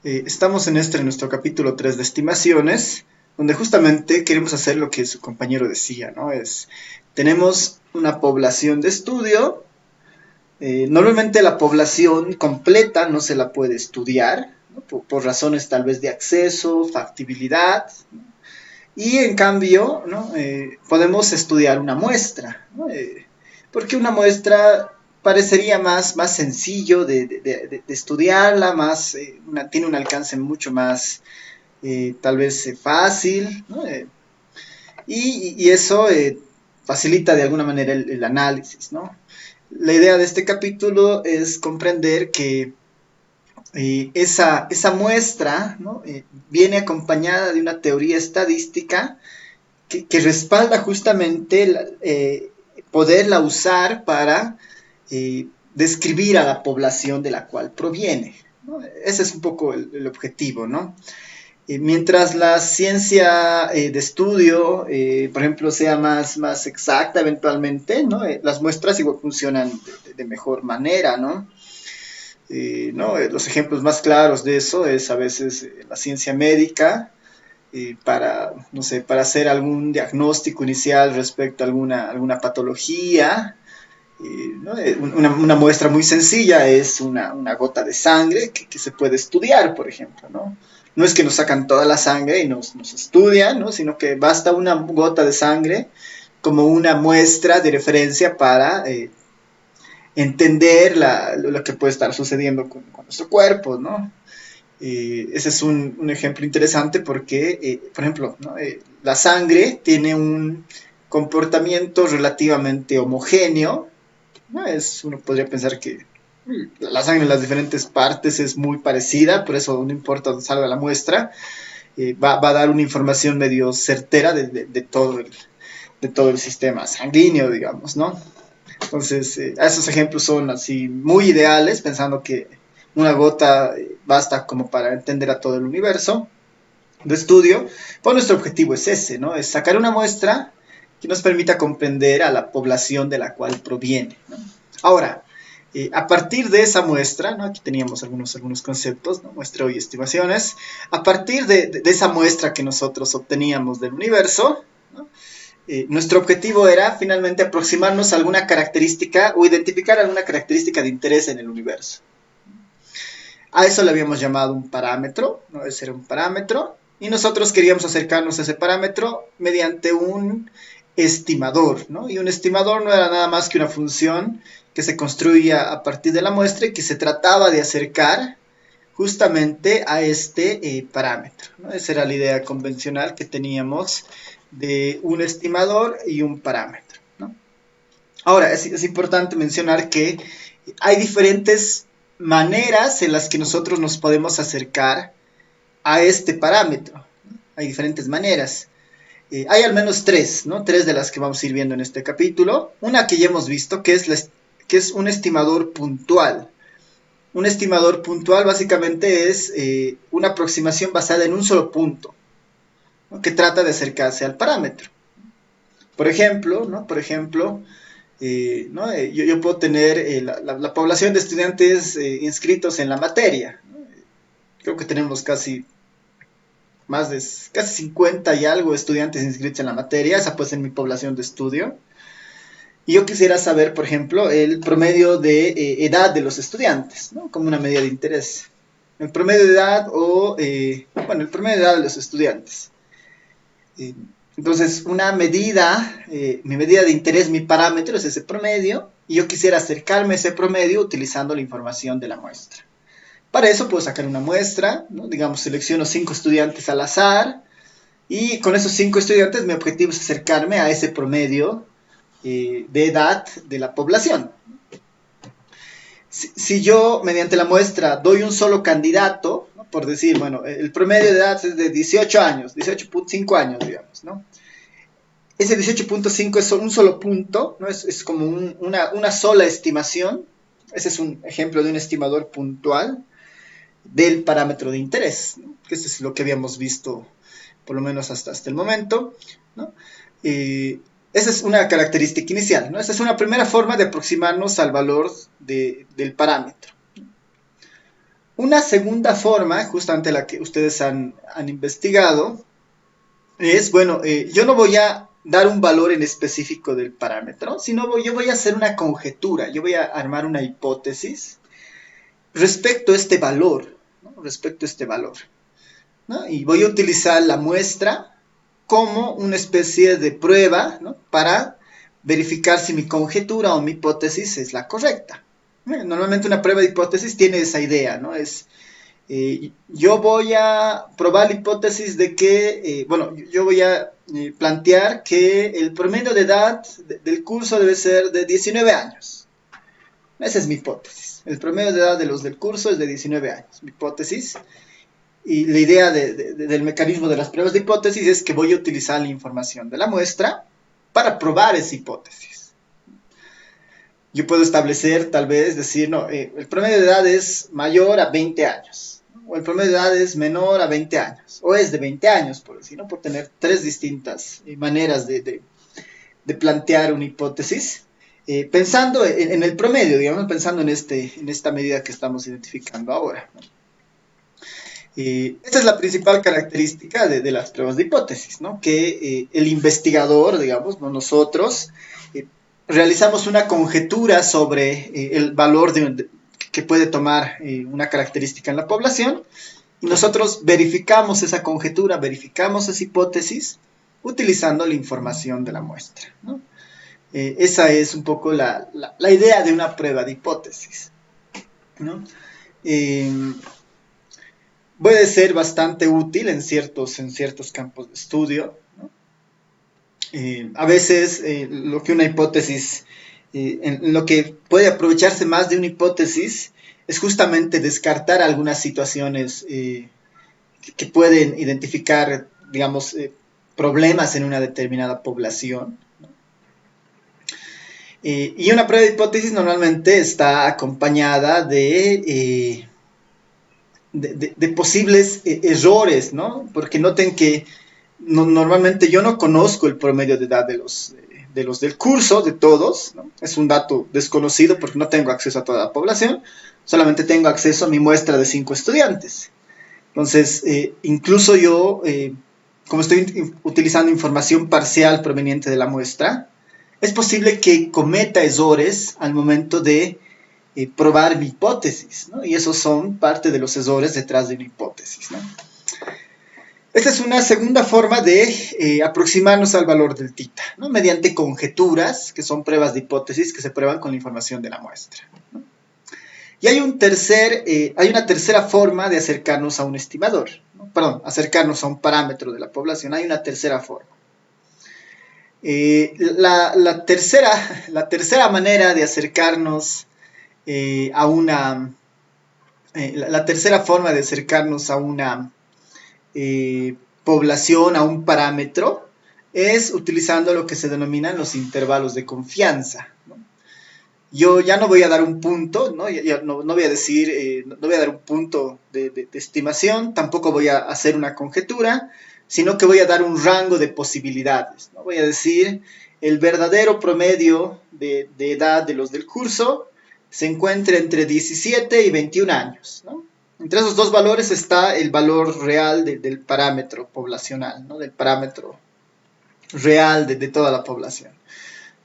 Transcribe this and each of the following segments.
Estamos en nuestro capítulo 3 de estimaciones, donde justamente queremos hacer lo que su compañero decía, ¿no? Tenemos una población de estudio. Normalmente la población completa no se la puede estudiar, ¿no? Por razones tal vez de acceso, factibilidad, ¿no? Y en cambio, ¿no? Podemos estudiar una muestra, ¿no? Porque una muestra parecería más sencillo de estudiarla, tiene un alcance mucho más tal vez fácil, ¿no? Y eso facilita de alguna manera el análisis, ¿no? La idea de este capítulo es comprender que esa muestra, ¿no? Viene acompañada de una teoría estadística que respalda justamente poderla usar para describir a la población de la cual proviene, ¿no? Ese es un poco el objetivo, ¿no? Mientras la ciencia de estudio, por ejemplo, sea más exacta eventualmente, ¿no? Las muestras igual funcionan de mejor manera, ¿no? ¿No? Los ejemplos más claros de eso es a veces la ciencia médica, no sé, para hacer algún diagnóstico inicial respecto a alguna patología. ¿No? Una muestra muy sencilla es una gota de sangre que se puede estudiar, por ejemplo, ¿no? No es que nos sacan toda la sangre y nos estudian, ¿no? Sino que basta una gota de sangre como una muestra de referencia para entender lo que puede estar sucediendo con nuestro cuerpo, ¿no? Ese es un ejemplo interesante porque, por ejemplo, ¿no? La sangre tiene un comportamiento relativamente homogéneo, ¿no? Uno podría pensar que la sangre en las diferentes partes es muy parecida, por eso no importa dónde salga la muestra, va a dar una información medio certera de todo el sistema sanguíneo, digamos, ¿no? Entonces, esos ejemplos son así muy ideales, pensando que una gota basta como para entender a todo el universo de estudio. Pues nuestro objetivo es ese, ¿no? Es sacar una muestra que nos permita comprender a la población de la cual proviene, ¿no? Ahora, a partir de esa muestra, ¿no? Aquí teníamos algunos conceptos, ¿no? Muestreo y estimaciones. A partir de esa muestra que nosotros obteníamos del universo, ¿no? Nuestro objetivo era finalmente aproximarnos a alguna característica o identificar alguna característica de interés en el universo. A eso le habíamos llamado un parámetro, ¿no? Ese era un parámetro, y nosotros queríamos acercarnos a ese parámetro mediante un estimador, ¿no? Y un estimador no era nada más que una función que se construía a partir de la muestra y que se trataba de acercar justamente a este parámetro, ¿no? Esa era la idea convencional que teníamos de un estimador y un parámetro, ¿no? Ahora, es importante mencionar que hay diferentes maneras en las que nosotros nos podemos acercar a este parámetro, ¿no? Hay diferentes maneras. Hay al menos tres, ¿no? Tres de las que vamos a ir viendo en este capítulo. Una que ya hemos visto, que es un estimador puntual. Un estimador puntual básicamente es una aproximación basada en un solo punto, ¿no? Que trata de acercarse al parámetro. Por ejemplo, ¿no? Por ejemplo, ¿no? Yo puedo tener la población de estudiantes inscritos en la materia, ¿no? Creo que tenemos casi 50 y algo estudiantes inscritos en la materia, esa puede ser mi población de estudio. Y yo quisiera saber, por ejemplo, el promedio de edad de los estudiantes, ¿no? Como una medida de interés. El promedio de edad bueno, el promedio de edad de los estudiantes. Eh, entonces, mi medida de interés, mi parámetro es ese promedio, y yo quisiera acercarme a ese promedio utilizando la información de la muestra. Para eso puedo sacar una muestra, ¿no? Digamos, selecciono 5 estudiantes al azar, y con esos 5 estudiantes mi objetivo es acercarme a ese promedio de edad de la población. Si yo, mediante la muestra, doy un solo candidato, ¿no? Por decir, bueno, el promedio de edad es de 18 años, 18.5 años, digamos, ¿no? Ese 18.5 es un solo punto, ¿no? Es como una sola estimación. Ese es un ejemplo de un estimador puntual del parámetro de interés, ¿no? Que esto es lo que habíamos visto, por lo menos hasta el momento, ¿no? Esa es una característica inicial, ¿no? Esa es una primera forma de aproximarnos al valor del parámetro. Una segunda forma, justamente la que ustedes han investigado, es, bueno, yo no voy a dar un valor en específico del parámetro, sino yo voy a hacer una conjetura, yo voy a armar una hipótesis respecto a este valor, ¿no? Respecto a este valor, ¿no? Y voy a utilizar la muestra como una especie de prueba, ¿no? Para verificar si mi conjetura o mi hipótesis es la correcta. Normalmente una prueba de hipótesis tiene esa idea, ¿no? Yo voy a probar la hipótesis de que, bueno, yo voy a plantear que el promedio de edad del curso debe ser de 19 años. Esa es mi hipótesis. El promedio de edad de los del curso es de 19 años. Mi hipótesis. Y la idea del mecanismo de las pruebas de hipótesis es que voy a utilizar la información de la muestra para probar esa hipótesis. Yo puedo establecer, tal vez, decir, no, el promedio de edad es mayor a 20 años, o el promedio de edad es menor a 20 años, o es de 20 años, por decir, ¿no? Por tener tres distintas maneras de plantear una hipótesis, pensando en el promedio, digamos, pensando en esta medida que estamos identificando ahora, ¿no? Esta es la principal característica de las pruebas de hipótesis, ¿no? Que el investigador, digamos, ¿no? Nosotros, realizamos una conjetura sobre el valor que puede tomar una característica en la población y nosotros verificamos esa conjetura, verificamos esa hipótesis utilizando la información de la muestra, ¿no? Esa es un poco la idea de una prueba de hipótesis, ¿no? Puede ser bastante útil en ciertos campos de estudio, ¿no? A veces lo que una hipótesis, en lo que puede aprovecharse más de una hipótesis es justamente descartar algunas situaciones que pueden identificar, digamos, problemas en una determinada población, ¿no? Y una prueba de hipótesis normalmente está acompañada de posibles errores, ¿no? Porque noten que normalmente yo no conozco el promedio de edad de los del curso, de todos, ¿no? Es un dato desconocido porque no tengo acceso a toda la población, solamente tengo acceso a mi muestra de 5 estudiantes. Entonces, incluso yo, como estoy utilizando información parcial proveniente de la muestra, es posible que cometa errores al momento de probar mi hipótesis, ¿no? Y esos son parte de los errores detrás de una hipótesis, ¿no? Esta es una segunda forma de aproximarnos al valor del tita, ¿no? Mediante conjeturas, que son pruebas de hipótesis que se prueban con la información de la muestra, ¿no? Y hay una tercera forma de acercarnos a un estimador, ¿no? Perdón, acercarnos a un parámetro de la población. Hay una tercera forma. La tercera manera de acercarnos a una... la tercera forma de acercarnos a una población, a un parámetro, es utilizando lo que se denominan los intervalos de confianza, ¿no? Yo ya no voy a dar un punto, ¿no? Ya no voy a decir, no voy a dar un punto de estimación, tampoco voy a hacer una conjetura, sino que voy a dar un rango de posibilidades, ¿no? Voy a decir, el verdadero promedio de edad de los del curso se encuentra entre 17 y 21 años, ¿no? Entre esos dos valores está el valor real del parámetro poblacional, ¿no? Del parámetro real de toda la población.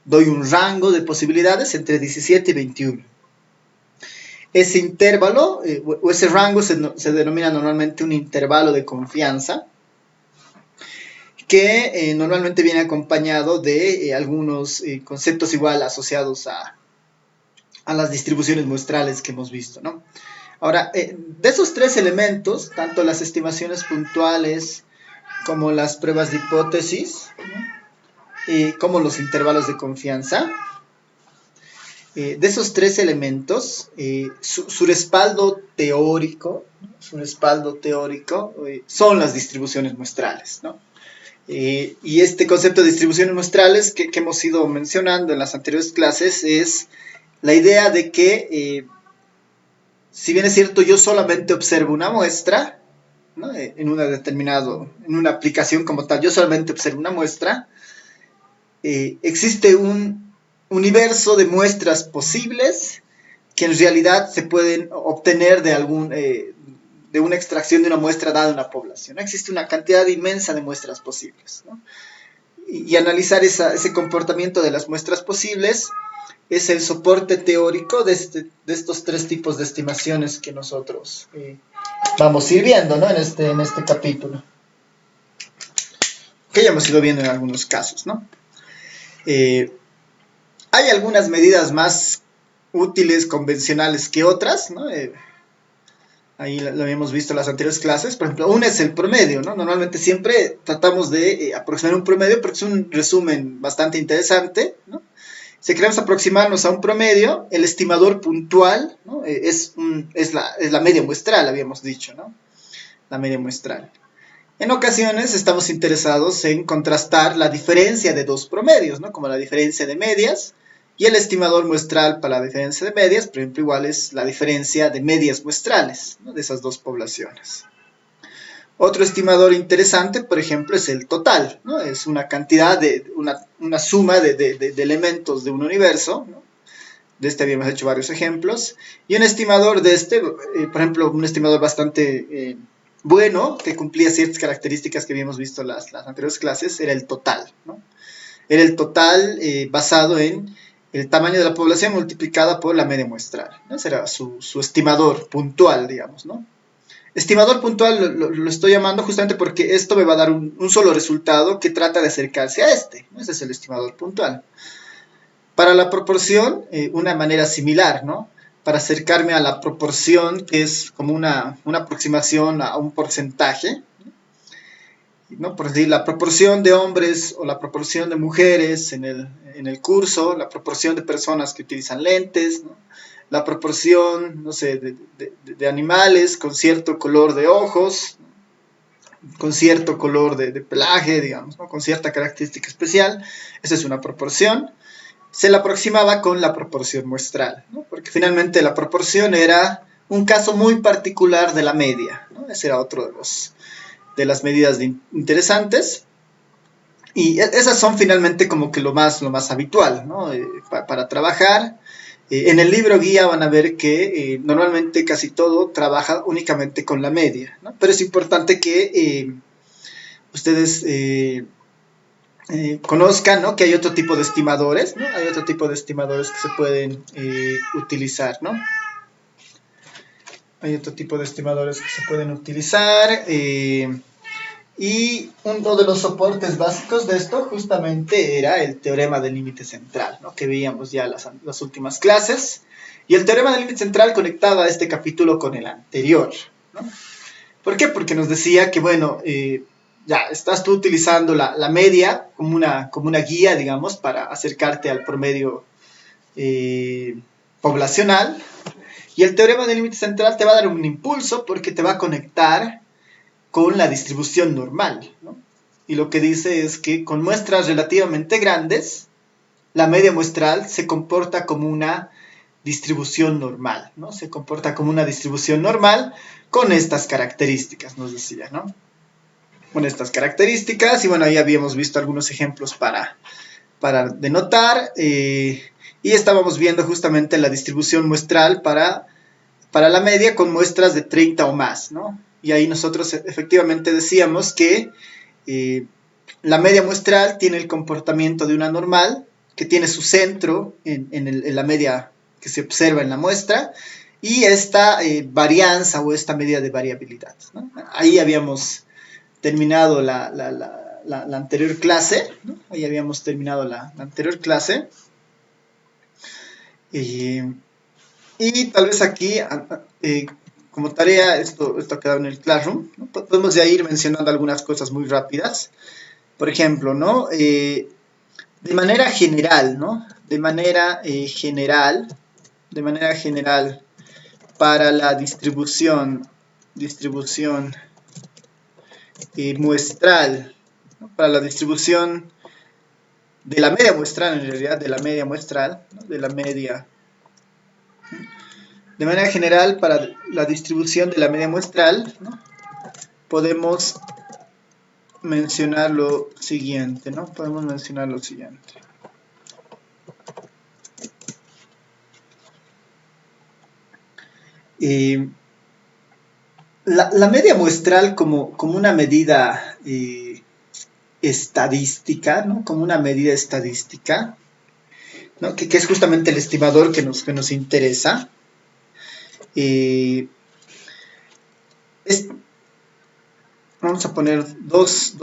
Doy un rango de posibilidades entre 17 y 21. Ese intervalo, o ese rango se denomina normalmente un intervalo de confianza, que normalmente viene acompañado de algunos conceptos igual asociados a las distribuciones muestrales que hemos visto, ¿no? Ahora, de esos tres elementos, tanto las estimaciones puntuales como las pruebas de hipótesis, ¿no? Como los intervalos de confianza, de esos tres elementos, su respaldo teórico, ¿no? Son las distribuciones muestrales, ¿no? Y este concepto de distribuciones muestrales que hemos ido mencionando en las anteriores clases es la idea de que si bien es cierto, yo solamente observo una muestra, ¿no? En una aplicación como tal, yo solamente observo una muestra, existe un universo de muestras posibles que en realidad se pueden obtener de una extracción de una muestra dada en una población. Existe una cantidad inmensa de muestras posibles, ¿no? Y analizar ese comportamiento de las muestras posibles es el soporte teórico de estos tres tipos de estimaciones que nosotros vamos a ir viendo, ¿no? en este capítulo, que ya hemos ido viendo en algunos casos, ¿no? Hay algunas medidas más útiles, convencionales que otras, ¿no? Ahí lo habíamos visto en las anteriores clases. Por ejemplo, una es el promedio, ¿no? Normalmente siempre tratamos de aproximar un promedio porque es un resumen bastante interesante, ¿no? Si queremos aproximarnos a un promedio, el estimador puntual, ¿no? es la media muestral, habíamos dicho, ¿no? La media muestral. En ocasiones estamos interesados en contrastar la diferencia de dos promedios, ¿no? Como la diferencia de medias, y el estimador muestral para la diferencia de medias, por ejemplo, igual es la diferencia de medias muestrales, ¿no? De esas dos poblaciones. Otro estimador interesante, por ejemplo, es el total, ¿no? Es una cantidad una suma de elementos de un universo, ¿no? De este habíamos hecho varios ejemplos. Y un estimador de por ejemplo, un estimador bastante bueno, que cumplía ciertas características que habíamos visto en las anteriores clases, era el total, ¿no? Era el total basado en el tamaño de la población multiplicada por la media muestral, ¿no? Ese era su estimador puntual, digamos, ¿no? Estimador puntual lo estoy llamando justamente porque esto me va a dar un solo resultado que trata de acercarse a este, ¿no? Ese es el estimador puntual. Para la proporción, una manera similar, ¿no? Para acercarme a la proporción, que es como una aproximación a un porcentaje, ¿no? Por decir, la proporción de hombres o la proporción de mujeres en el curso, la proporción de personas que utilizan lentes, ¿no? La proporción, no sé, de animales con cierto color de ojos, con cierto color de pelaje, digamos, ¿no? Con cierta característica especial. Esa es una proporción. Se la aproximaba con la proporción muestral, ¿no? Porque finalmente la proporción era un caso muy particular de la media, ¿no? Ese era otro de las medidas interesantes. Y esas son finalmente como que lo más habitual, ¿no? Para trabajar. En el libro guía van a ver que normalmente casi todo trabaja únicamente con la media, ¿no? Pero es importante que ustedes conozcan, ¿no? Que hay otro tipo de estimadores, ¿no? Hay otro tipo de estimadores que se pueden utilizar, ¿no? Hay otro tipo de estimadores que se pueden utilizar. Y uno de los soportes básicos de esto justamente era el teorema del límite central, ¿no? Que veíamos ya las últimas clases. Y el teorema del límite central conectaba este capítulo con el anterior, ¿no? ¿Por qué? Porque nos decía que, bueno, ya estás tú utilizando la media como una guía, digamos, para acercarte al promedio poblacional. Y el teorema del límite central te va a dar un impulso porque te va a conectar con la distribución normal, ¿no? Y lo que dice es que con muestras relativamente grandes, la media muestral se comporta como una distribución normal, ¿no? Se comporta como una distribución normal con estas características, nos decía, ¿no? Con estas características, y bueno, ahí habíamos visto algunos ejemplos para denotar, y estábamos viendo justamente la distribución muestral para la media con muestras de 30 o más, ¿no? Y ahí nosotros efectivamente decíamos que la media muestral tiene el comportamiento de una normal, que tiene su centro en la media que se observa en la muestra, y esta varianza o esta medida de variabilidad, ¿no? Ahí habíamos terminado la anterior clase, ¿no? Ahí habíamos terminado la anterior clase. Y tal vez aquí, como tarea, esto ha quedado en el Classroom, ¿no? Podemos ya ir mencionando algunas cosas muy rápidas. Por ejemplo, ¿no? De manera general, ¿no? De manera general, para la distribución muestral, ¿no? Para la distribución de la media muestral, en realidad, de la media muestral, ¿no? De manera general, para la distribución de la media muestral, ¿no? Podemos mencionar lo siguiente, ¿no? Podemos mencionar lo siguiente. La media muestral como una medida estadística, ¿no? Como una medida estadística, ¿no? Que es justamente el estimador que nos interesa. Eh, es, Vamos a poner dos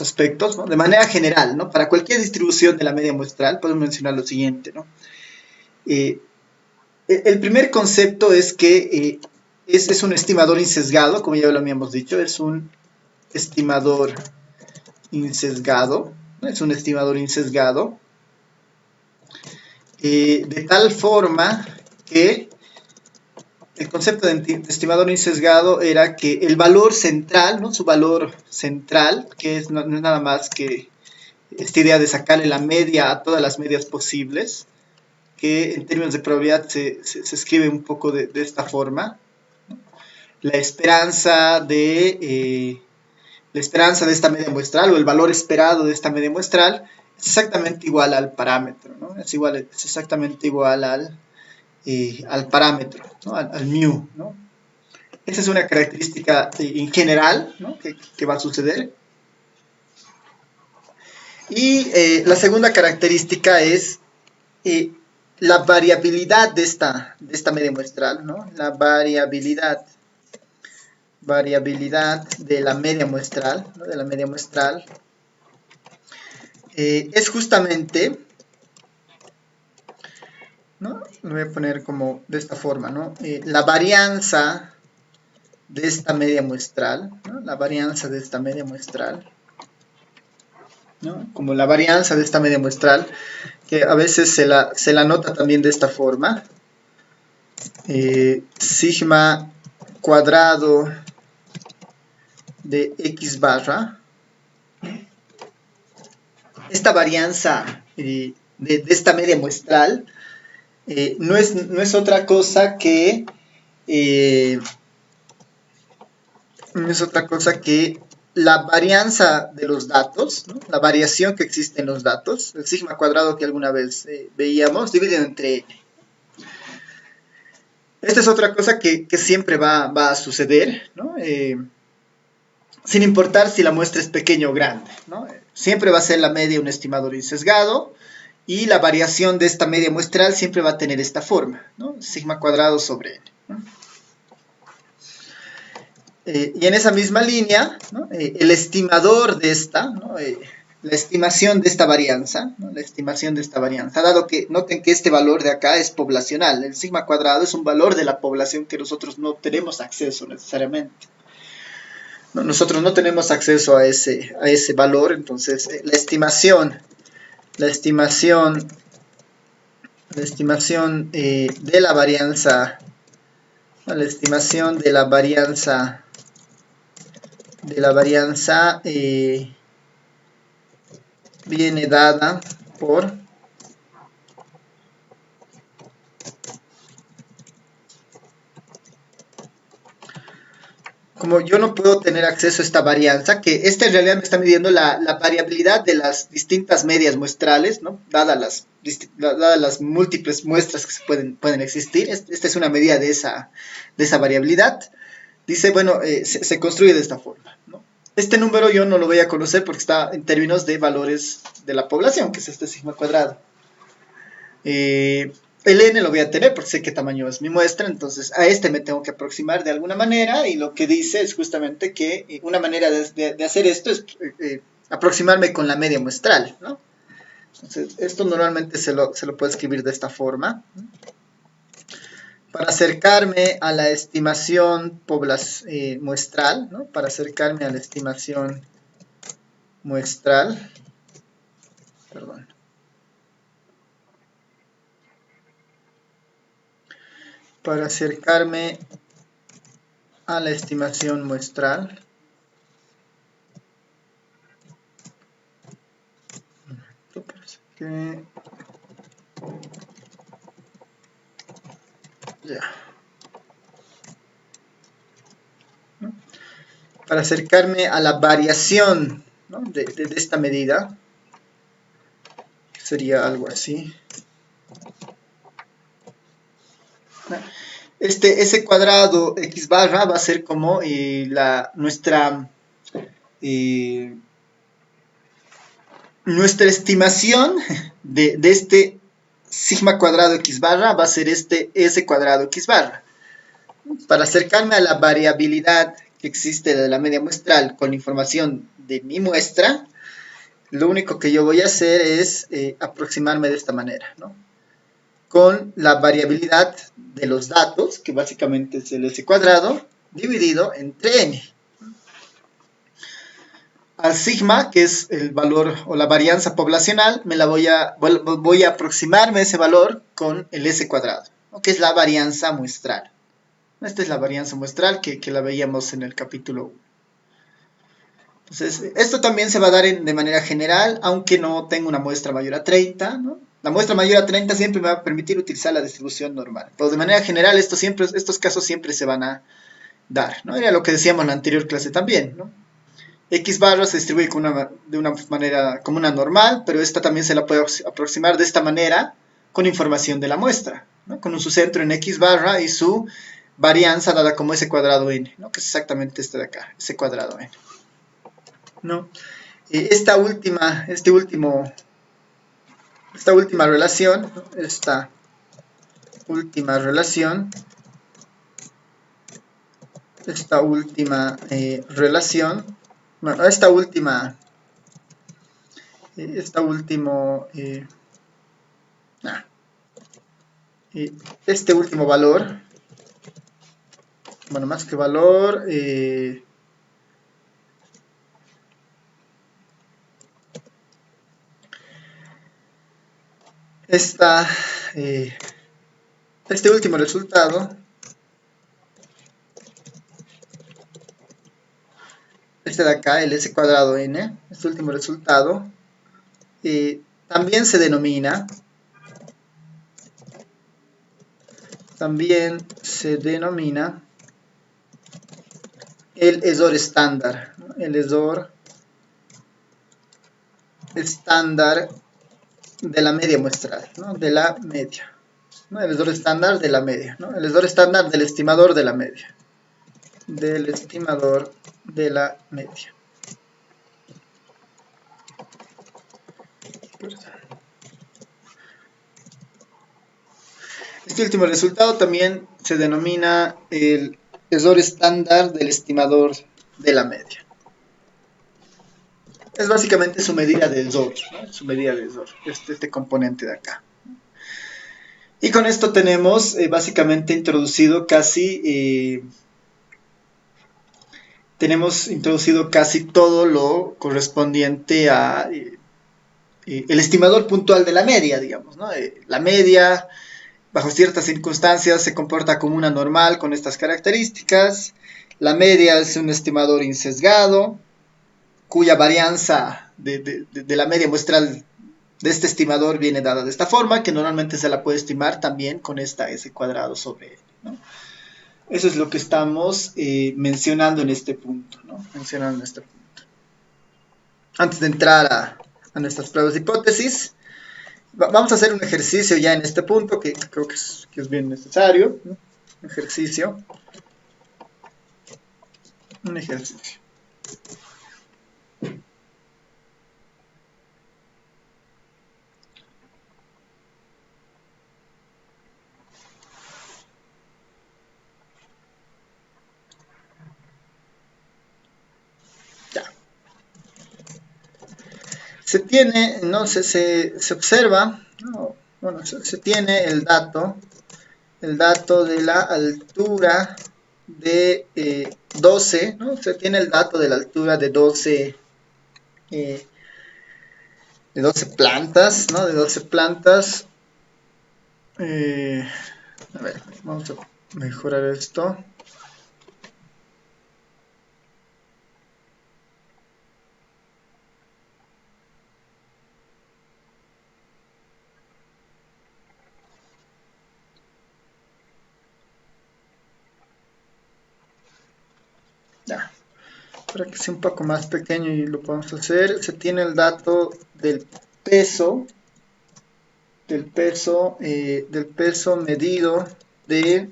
aspectos, ¿no? De manera general, ¿no? Para cualquier distribución de la media muestral podemos mencionar lo siguiente, ¿no? Eh, el primer concepto es que es un estimador insesgado, como ya lo habíamos dicho, es un estimador insesgado, ¿no? Es un estimador insesgado, de tal forma que el concepto de estimador insesgado era que el valor central, ¿no? Su valor central, que no es nada más que esta idea de sacarle la media a todas las medias posibles, que en términos de probabilidad se escribe un poco de esta forma. La esperanza la esperanza de esta media muestral o el valor esperado de esta media muestral es exactamente igual al parámetro, ¿no? Es exactamente igual al parámetro, ¿no? Al mu, ¿no? Esa es una característica en general, ¿no? que va a suceder. Y la segunda característica es la variabilidad de esta media muestral, ¿no? La variabilidad de la media muestral, ¿no? De la media muestral es justamente, ¿no? Lo voy a poner como de esta forma, ¿no? La varianza de esta media muestral, ¿no? La varianza de esta media muestral, ¿no? Como la varianza de esta media muestral, que a veces se la nota también de esta forma, sigma cuadrado de x barra. Esta varianza de esta media muestral no es otra cosa que no es otra cosa que la varianza de los datos, ¿no? La variación que existe en los datos, el sigma cuadrado que alguna vez veíamos, dividido entre n. Esta es otra cosa que siempre va a suceder, ¿no? Sin importar si la muestra es pequeña o grande, ¿no? Siempre va a ser la media un estimador insesgado y la variación de esta media muestral siempre va a tener esta forma, ¿no? Sigma cuadrado sobre n, ¿no? Y en esa misma línea, ¿no? El estimador de esta, ¿no? La estimación de esta varianza, ¿no? La estimación de esta varianza, dado que noten que este valor de acá es poblacional, el sigma cuadrado es un valor de la población que nosotros no tenemos acceso necesariamente. ¿No? Nosotros no tenemos acceso a ese valor, entonces la estimación de la varianza, ¿no? La estimación de la varianza viene dada por como yo no puedo tener acceso a esta varianza, que esta en realidad me está midiendo la variabilidad de las distintas medias muestrales, ¿no? Dadas las múltiples muestras que pueden existir. Esta es una medida de esa variabilidad. Dice, bueno, se construye de esta forma, ¿no? Este número yo no lo voy a conocer porque está en términos de valores de la población, que es este sigma cuadrado. El n lo voy a tener porque sé qué tamaño es mi muestra, entonces a este me tengo que aproximar de alguna manera y lo que dice es justamente que una manera de hacer esto es aproximarme con la media muestral, ¿no? Entonces esto normalmente se lo puede escribir de esta forma, ¿no? Para acercarme a la estimación muestral, ¿no? Para acercarme a la estimación muestral, perdón. Para acercarme a la estimación muestral, para acercarme a la variación, ¿no? de esta medida, sería algo así. Este S cuadrado X barra va a ser como eh, nuestra estimación de este sigma cuadrado X barra va a ser este S cuadrado X barra. Para acercarme a la variabilidad que existe de la media muestral con la información de mi muestra, lo único que yo voy a hacer es aproximarme de esta manera, ¿no? Con la variabilidad de los datos, que básicamente es el S cuadrado, dividido entre n. Al sigma, que es el valor o la varianza poblacional, voy a aproximarme a ese valor con el S cuadrado, ¿no? Que es la varianza muestral. Esta es la varianza muestral que la veíamos en el capítulo 1. Entonces, esto también se va a dar de manera general, aunque no tenga una muestra mayor a 30, ¿no? La muestra mayor a 30 siempre me va a permitir utilizar la distribución normal. Pero de manera general, estos casos siempre se van a dar, ¿no? Era lo que decíamos en la anterior clase también, ¿no? X barra se distribuye de una manera como una normal, pero esta también se la puede aproximar de esta manera con información de la muestra, ¿no? Con su centro en X barra y su varianza dada como S cuadrado n, ¿no? Que es exactamente este de acá, S cuadrado n, ¿no? Esta última relación, bueno, este último valor, bueno, más que valor, este último resultado, este de acá, el S cuadrado n, este último resultado, también se denomina el ESOR estándar, ¿no? El ESOR estándar de la media muestral, ¿no? De la media, ¿no? El ESOR estándar de la media, ¿no? El ESOR estándar del estimador de la media, Este último resultado también se denomina el ESOR estándar del estimador de la media. Es básicamente su medida del ESOR, ¿no? Su medida del ESOR, este componente de acá. Y con esto tenemos básicamente introducido casi todo lo correspondiente a el estimador puntual de la media, digamos, ¿no? La media, bajo ciertas circunstancias, se comporta como una normal con estas características. La media es un estimador insesgado, cuya varianza de la media muestral de este estimador viene dada de esta forma, que normalmente se la puede estimar también con esta S cuadrado sobre N, ¿no? Eso es lo que estamos mencionando en este punto, ¿no? Antes de entrar a nuestras pruebas de hipótesis, vamos a hacer un ejercicio ya en este punto que creo que es bien necesario, ¿no? Un ejercicio. Ya. Se tiene, no se observa, no, bueno, se tiene el dato de la altura de 12, ¿no? Se tiene el dato de la altura de 12 plantas, ¿no? De 12 plantas. A ver, vamos a mejorar esto. Ya, para que sea un poco más pequeño y lo podemos hacer, se tiene el dato del peso medido de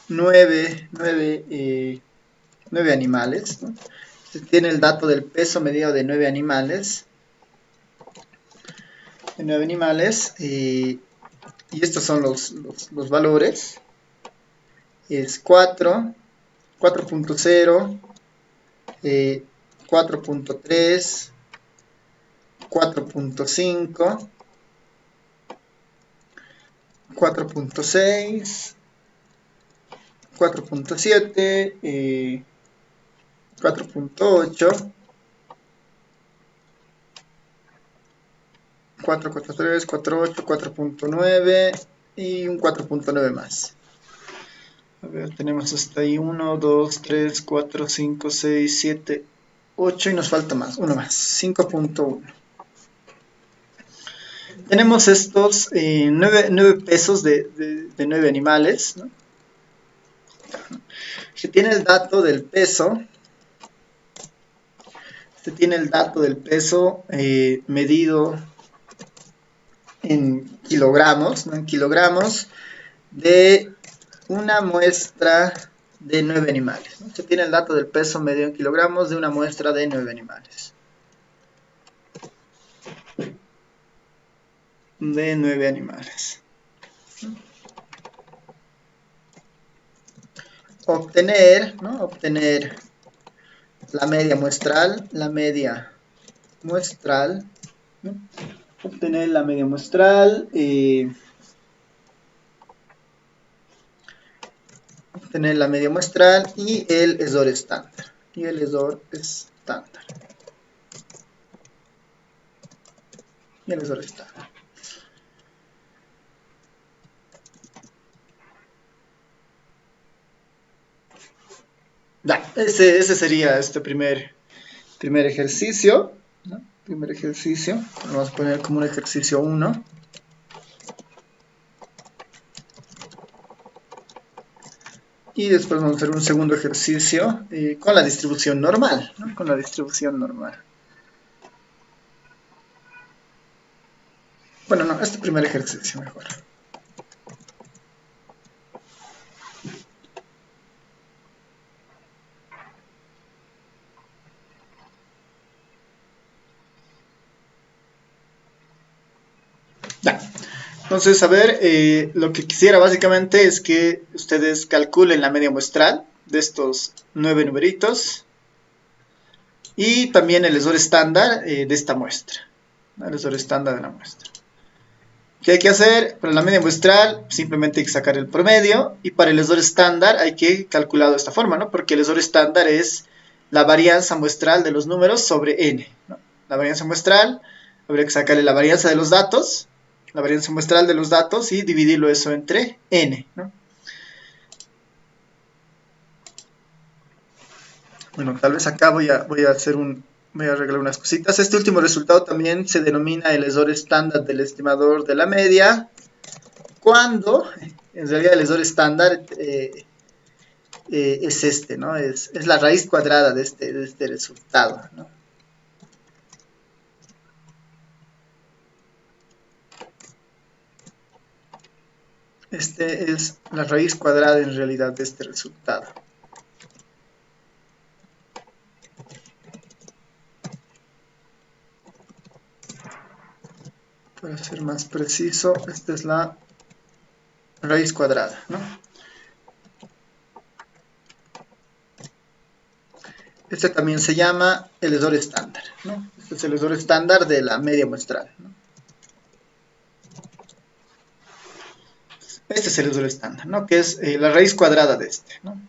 nueve animales, ¿no? Se tiene el dato del peso medido de 9 animales, y estos son los valores. Es 4, 4.0, 4.3, 4.5, 4.6, 4.7, 4.8, 4.3, 4.8, 4.9 y un 4.9 más. A ver, tenemos hasta ahí 1, 2, 3, 4, 5, 6, 7, 8 y nos falta más, uno más, 5.1. Tenemos estos 9 pesos de 9 animales, ¿no? Se tiene el dato del peso. Se tiene el dato del peso medido en kilogramos, ¿no? En kilogramos de una muestra de 9 animales, ¿no? Se tiene el dato del peso medido en kilogramos de una muestra de 9 animales. De 9 animales. Obtener, ¿no? Obtener la media muestral, ¿no? Obtener la media muestral, y el ESOR estándar. Ya, ese sería este primer ejercicio, ¿no? Lo vamos a poner como un ejercicio 1. Y después vamos a hacer un segundo ejercicio con la distribución normal, ¿no? Con la distribución normal. Bueno, no, este primer ejercicio mejor. Ya. Entonces, a ver, lo que quisiera básicamente es que ustedes calculen la media muestral de estos 9 numeritos y también el ESOR estándar de esta muestra, ¿no? El ESOR estándar de la muestra. ¿Qué hay que hacer? Para la media muestral simplemente hay que sacar el promedio, y para el ESOR estándar hay que calcularlo de esta forma, ¿no? Porque el ESOR estándar es la varianza muestral de los números sobre n, ¿no? La varianza muestral, habría que sacarle la varianza de los datos, la varianza muestral de los datos, y dividirlo eso entre n, ¿no? Bueno, tal vez acá voy a arreglar unas cositas. Este último resultado también se denomina el ESOR estándar del estimador de la media, cuando en realidad el ESOR estándar es este, ¿no? Es la raíz cuadrada de este resultado, ¿no? Este es la raíz cuadrada en realidad de este resultado. Para ser más preciso, esta es la raíz cuadrada, ¿no? Este también se llama el ESOR estándar, ¿no? Este es el ESOR estándar de la media muestral, ¿no? Este es el ESOR estándar, ¿no? Que es la raíz cuadrada de este, ¿no?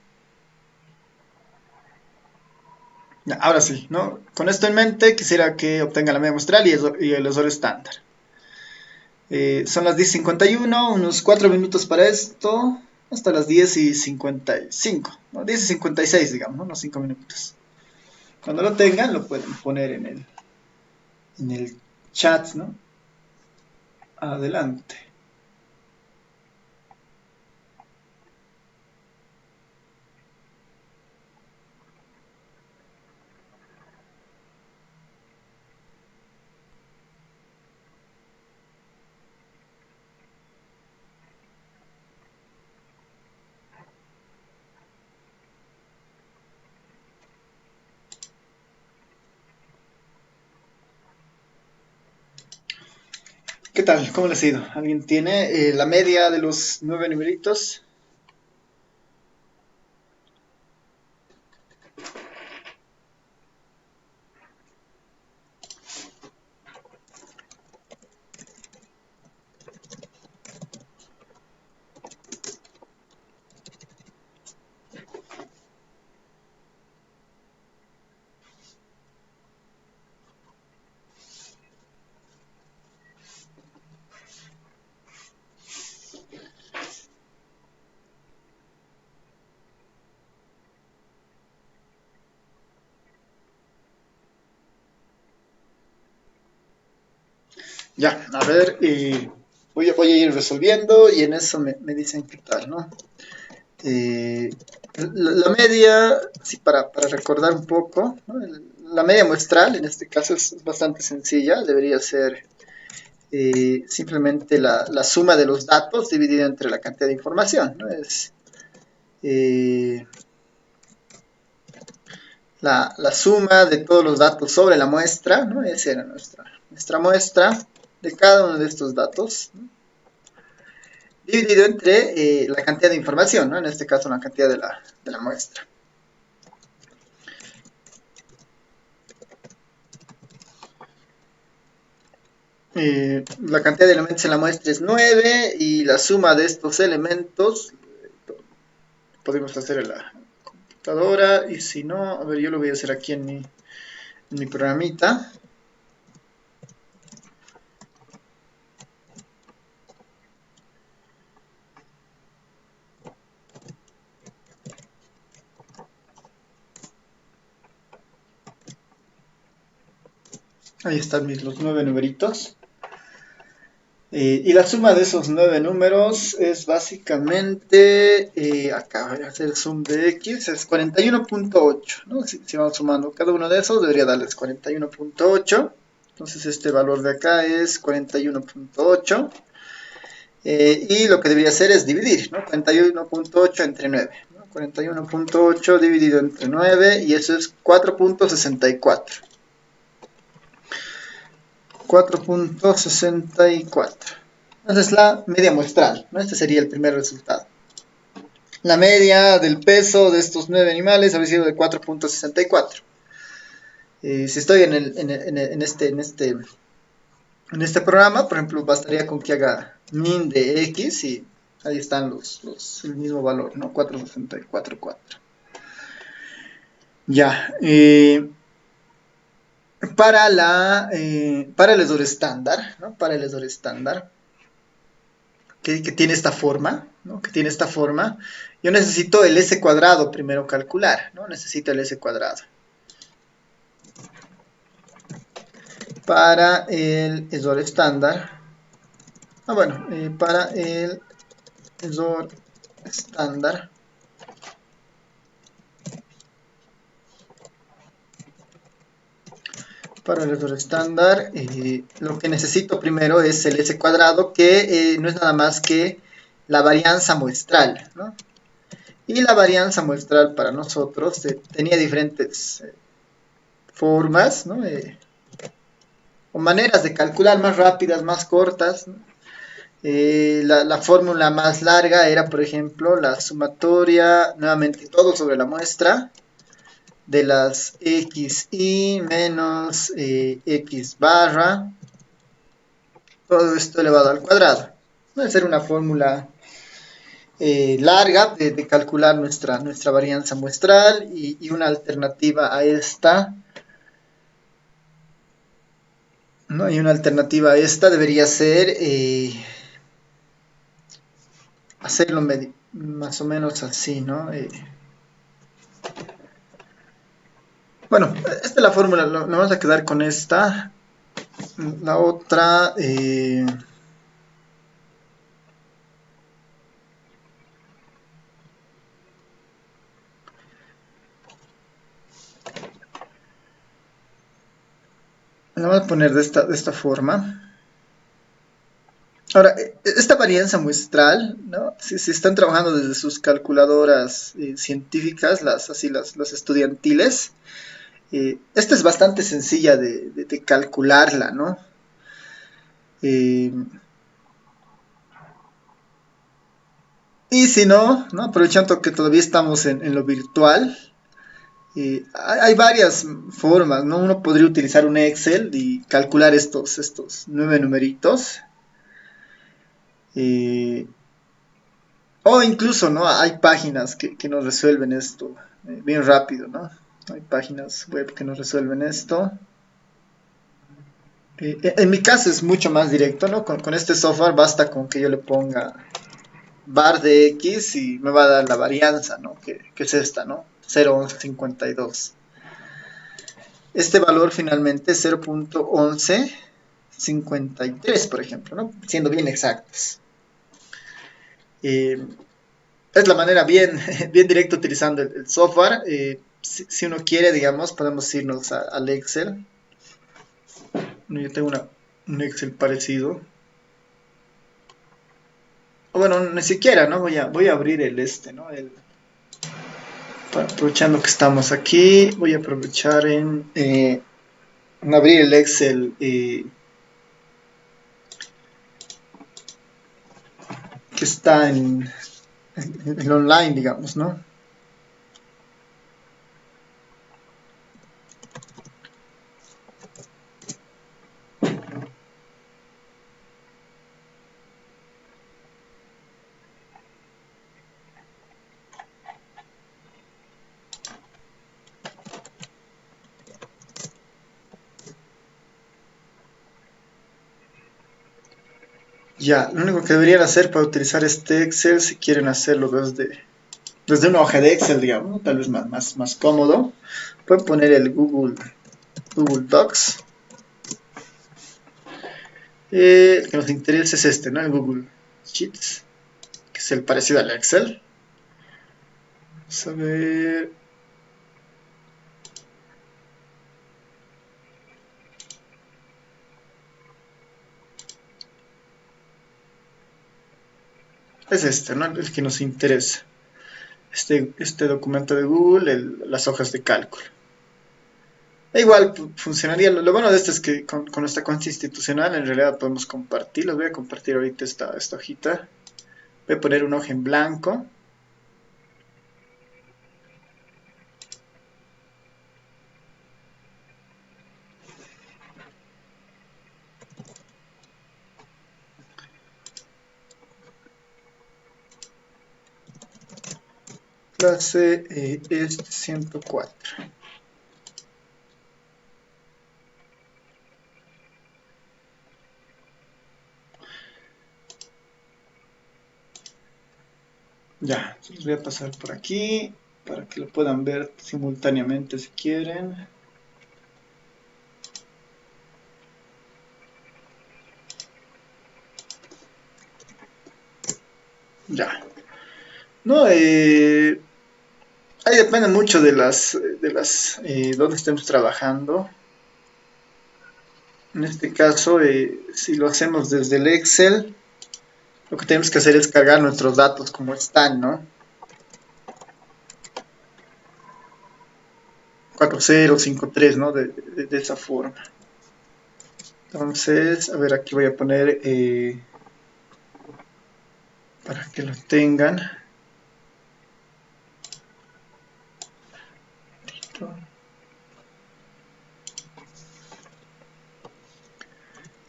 Ya, ahora sí, ¿no? Con esto en mente, quisiera que obtenga la media muestral y el ESOR estándar. Son las 10:51, unos 4 minutos para esto, hasta las 10:55, ¿no? 10:56, digamos, ¿no? Unos 5 minutos. Cuando lo tengan, lo pueden poner en el chat, ¿no? Adelante. ¿Qué tal? ¿Cómo les ha ido? ¿Alguien tiene la media de los 9 numeritos? Ya, a ver, voy a ir resolviendo y en eso me dicen qué tal, ¿no? Eh, la media, sí, para recordar un poco, ¿no? La media muestral en este caso es bastante sencilla, debería ser simplemente la suma de los datos dividida entre la cantidad de información, ¿no? Es eh, la suma de todos los datos sobre la muestra, ¿no? Esa era nuestra muestra de cada uno de estos datos, ¿no? Dividido entre la cantidad de información, ¿no? En este caso la cantidad de la muestra. La cantidad de elementos en la muestra es 9 y la suma de estos elementos podemos hacer en la computadora y si no, a ver, yo lo voy a hacer aquí en mi programita. Ahí están los 9 numeritos. Y la suma de esos 9 números es básicamente, acá voy a hacer el zoom de X, es 41.8, ¿no? Si vamos sumando cada uno de esos, debería darles 41.8. Entonces este valor de acá es 41.8. Y lo que debería hacer es dividir, ¿no? 41.8 entre 9, ¿no? 41.8 dividido entre 9 y eso es 4.64. 4.64. Esa es la media muestral, ¿no? Este sería el primer resultado. La media del peso de estos 9 animales habría sido de 4.64. Si estoy en este programa, por ejemplo, bastaría con que haga min de x y ahí están el mismo valor, ¿no? 4.64. Ya. Para el esdor estándar, ¿no? Para el esdor estándar, que tiene esta forma, ¿no? Que tiene esta forma, yo necesito el s cuadrado primero calcular, ¿no? Necesito el s cuadrado. Para el esdor estándar, para el esdor estándar, lo que necesito primero es el s cuadrado, que no es nada más que la varianza muestral, ¿no? Y la varianza muestral para nosotros tenía diferentes formas, ¿no? O maneras de calcular más rápidas, más cortas, ¿no? La fórmula más larga era, por ejemplo, la sumatoria, nuevamente todo sobre la muestra, de las xi menos x barra, todo esto elevado al cuadrado. Puede ser una fórmula larga de calcular nuestra varianza muestral y una alternativa a esta, ¿no? Y una alternativa a esta debería ser hacerlo más o menos así, ¿no? Bueno, esta es la fórmula, nos vamos a quedar con esta. La otra, la vamos a poner de esta forma. Ahora, esta varianza muestral, ¿no? Si están trabajando desde sus calculadoras científicas, las estudiantiles, esta es bastante sencilla de calcularla, ¿no? Eh, y si no, ¿no? Aprovechando que todavía estamos en lo virtual, hay varias formas, ¿no? Uno podría utilizar un Excel y calcular estos 9 numeritos. eh, o incluso, ¿no? Hay páginas que nos resuelven esto bien rápido, ¿no? Hay páginas web que nos resuelven esto. En mi caso es mucho más directo, ¿no? Con este software basta con que yo le ponga var de x y me va a dar la varianza, ¿no? Que es esta, ¿no? 0.1152. Este valor finalmente es 0.1153, por ejemplo, ¿no? Siendo bien exactos. Eh, es la manera bien, bien directa utilizando el software. Si uno quiere, digamos, podemos irnos al Excel. Yo tengo un Excel parecido. O bueno, ni siquiera, ¿no? Voy a abrir el ¿no? Aprovechando que estamos aquí, voy a aprovechar en abrir el Excel que está en online, digamos, ¿no? Ya, lo único que deberían hacer para utilizar este Excel, si quieren hacerlo desde una hoja de Excel, digamos, ¿no? Tal vez más cómodo, pueden poner el Google Docs. El que nos interesa es ¿no? El Google Sheets, que es el parecido al Excel. Vamos a ver. Es ¿no? El que nos interesa. Este documento de Google, las hojas de cálculo. E igual funcionaría. Lo bueno de esto es que con nuestra cuenta institucional en realidad podemos compartir. Les voy a compartir ahorita esta hojita. Voy a poner una hoja en blanco. Clase es 104. Ya, les voy a pasar por aquí para que lo puedan ver simultáneamente si quieren. Ya. No, ahí depende mucho de las donde estemos trabajando. En este caso, si lo hacemos desde el Excel, lo que tenemos que hacer es cargar nuestros datos como están, ¿no? 4053, ¿no? De esa forma. Entonces, a ver, aquí voy a poner para que lo tengan.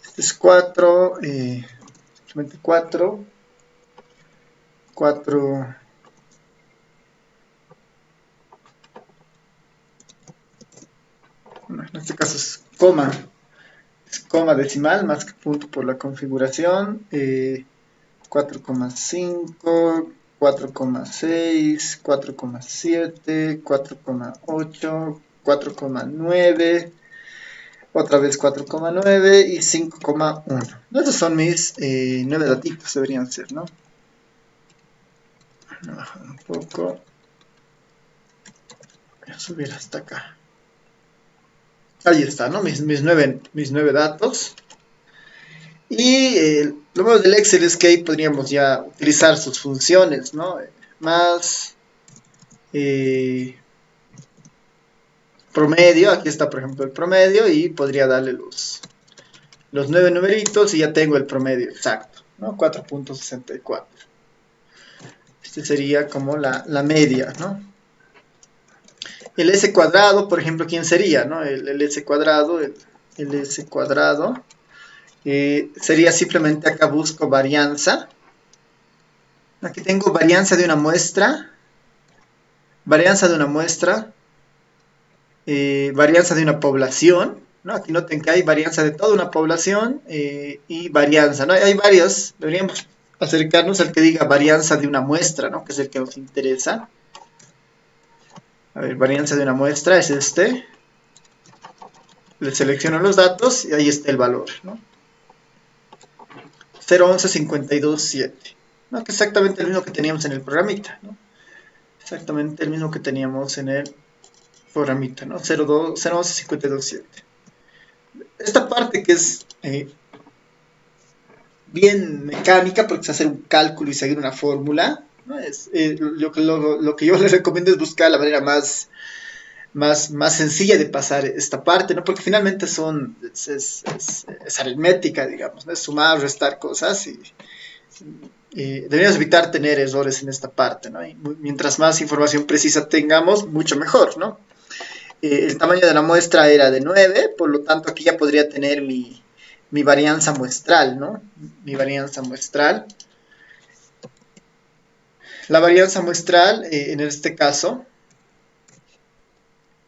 Este es 4, simplemente 4, 4, bueno, en este caso es coma decimal más que punto por la configuración, 4,5, 4,6, 4,7, 4,8, 4,9, otra vez 4,9 y 5,1. Estos son mis 9 datitos, deberían ser, ¿no? Voy a bajar un poco. Voy a subir hasta acá. Ahí está, ¿no? Mis nueve datos. Y lo bueno del Excel es que ahí podríamos ya utilizar sus funciones, ¿no? Más eh, promedio, aquí está por ejemplo el promedio y podría darle los 9 numeritos y ya tengo el promedio exacto, ¿no? 4.64. Este sería como la media, ¿no? El S cuadrado, por ejemplo, ¿quién sería, no? El S cuadrado, el S cuadrado sería simplemente, acá busco varianza. Aquí tengo varianza de una muestra, varianza de una muestra, varianza de una población, ¿no? Aquí noten que hay varianza de toda una población y varianza, ¿no? Hay varios, deberíamos acercarnos al que diga varianza de una muestra, ¿no? Que es el que nos interesa. A ver, varianza de una muestra es este. Le selecciono los datos y ahí está el valor, ¿no? 0.11.52.7, ¿no? Que es exactamente el mismo que teníamos en el programita, ¿no? Exactamente el mismo que teníamos en el programita, ¿no? 0.11.52.7. Esta parte que es bien mecánica, porque es hacer un cálculo y seguir una fórmula, ¿no? Lo que yo les recomiendo es buscar la manera más sencilla de pasar esta parte, ¿no? Porque finalmente es aritmética, digamos, ¿no? Es sumar, restar cosas y deberíamos evitar tener errores en esta parte, ¿no? Y mientras más información precisa tengamos, mucho mejor, ¿no? El tamaño de la muestra era de 9, por lo tanto aquí ya podría tener mi varianza muestral, ¿no? Mi varianza muestral. La varianza muestral, en este caso,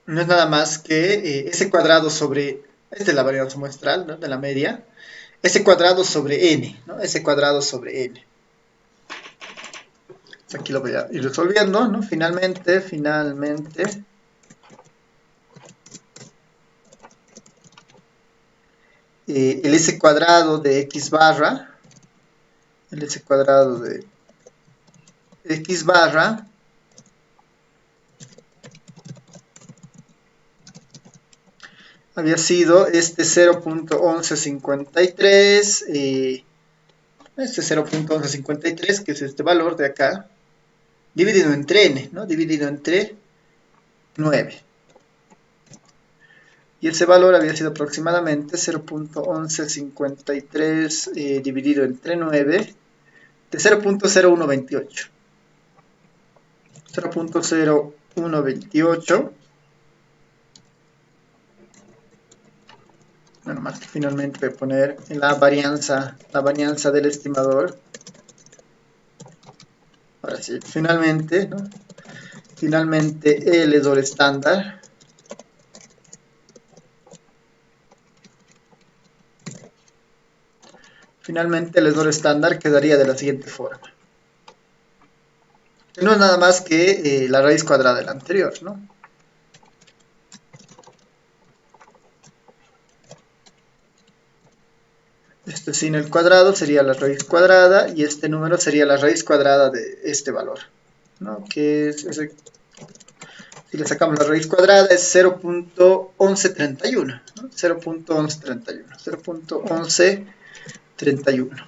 no es nada más que S cuadrado sobre, esta es la varianza muestral, ¿no? De la media, S cuadrado sobre N, ¿no? S cuadrado sobre N. Aquí lo voy a ir resolviendo, ¿no? Finalmente, el S cuadrado de X barra, el S cuadrado de X barra había sido este 0.1153, este 0.1153, que es este valor de acá, dividido entre n, ¿no? Dividido entre 9. Y ese valor había sido aproximadamente 0.1153 dividido entre 9, de 0.0128. 0.0128. Bueno, más que finalmente voy a poner la varianza del estimador. Ahora sí, finalmente, ¿no? Finalmente el error estándar quedaría de la siguiente forma. No es nada más que la raíz cuadrada del anterior, ¿no? Este sin el cuadrado sería la raíz cuadrada y este número sería la raíz cuadrada de este valor, ¿no? Que es ese, si le sacamos la raíz cuadrada es 0.1131, ¿no? 0.1131, 0.1131.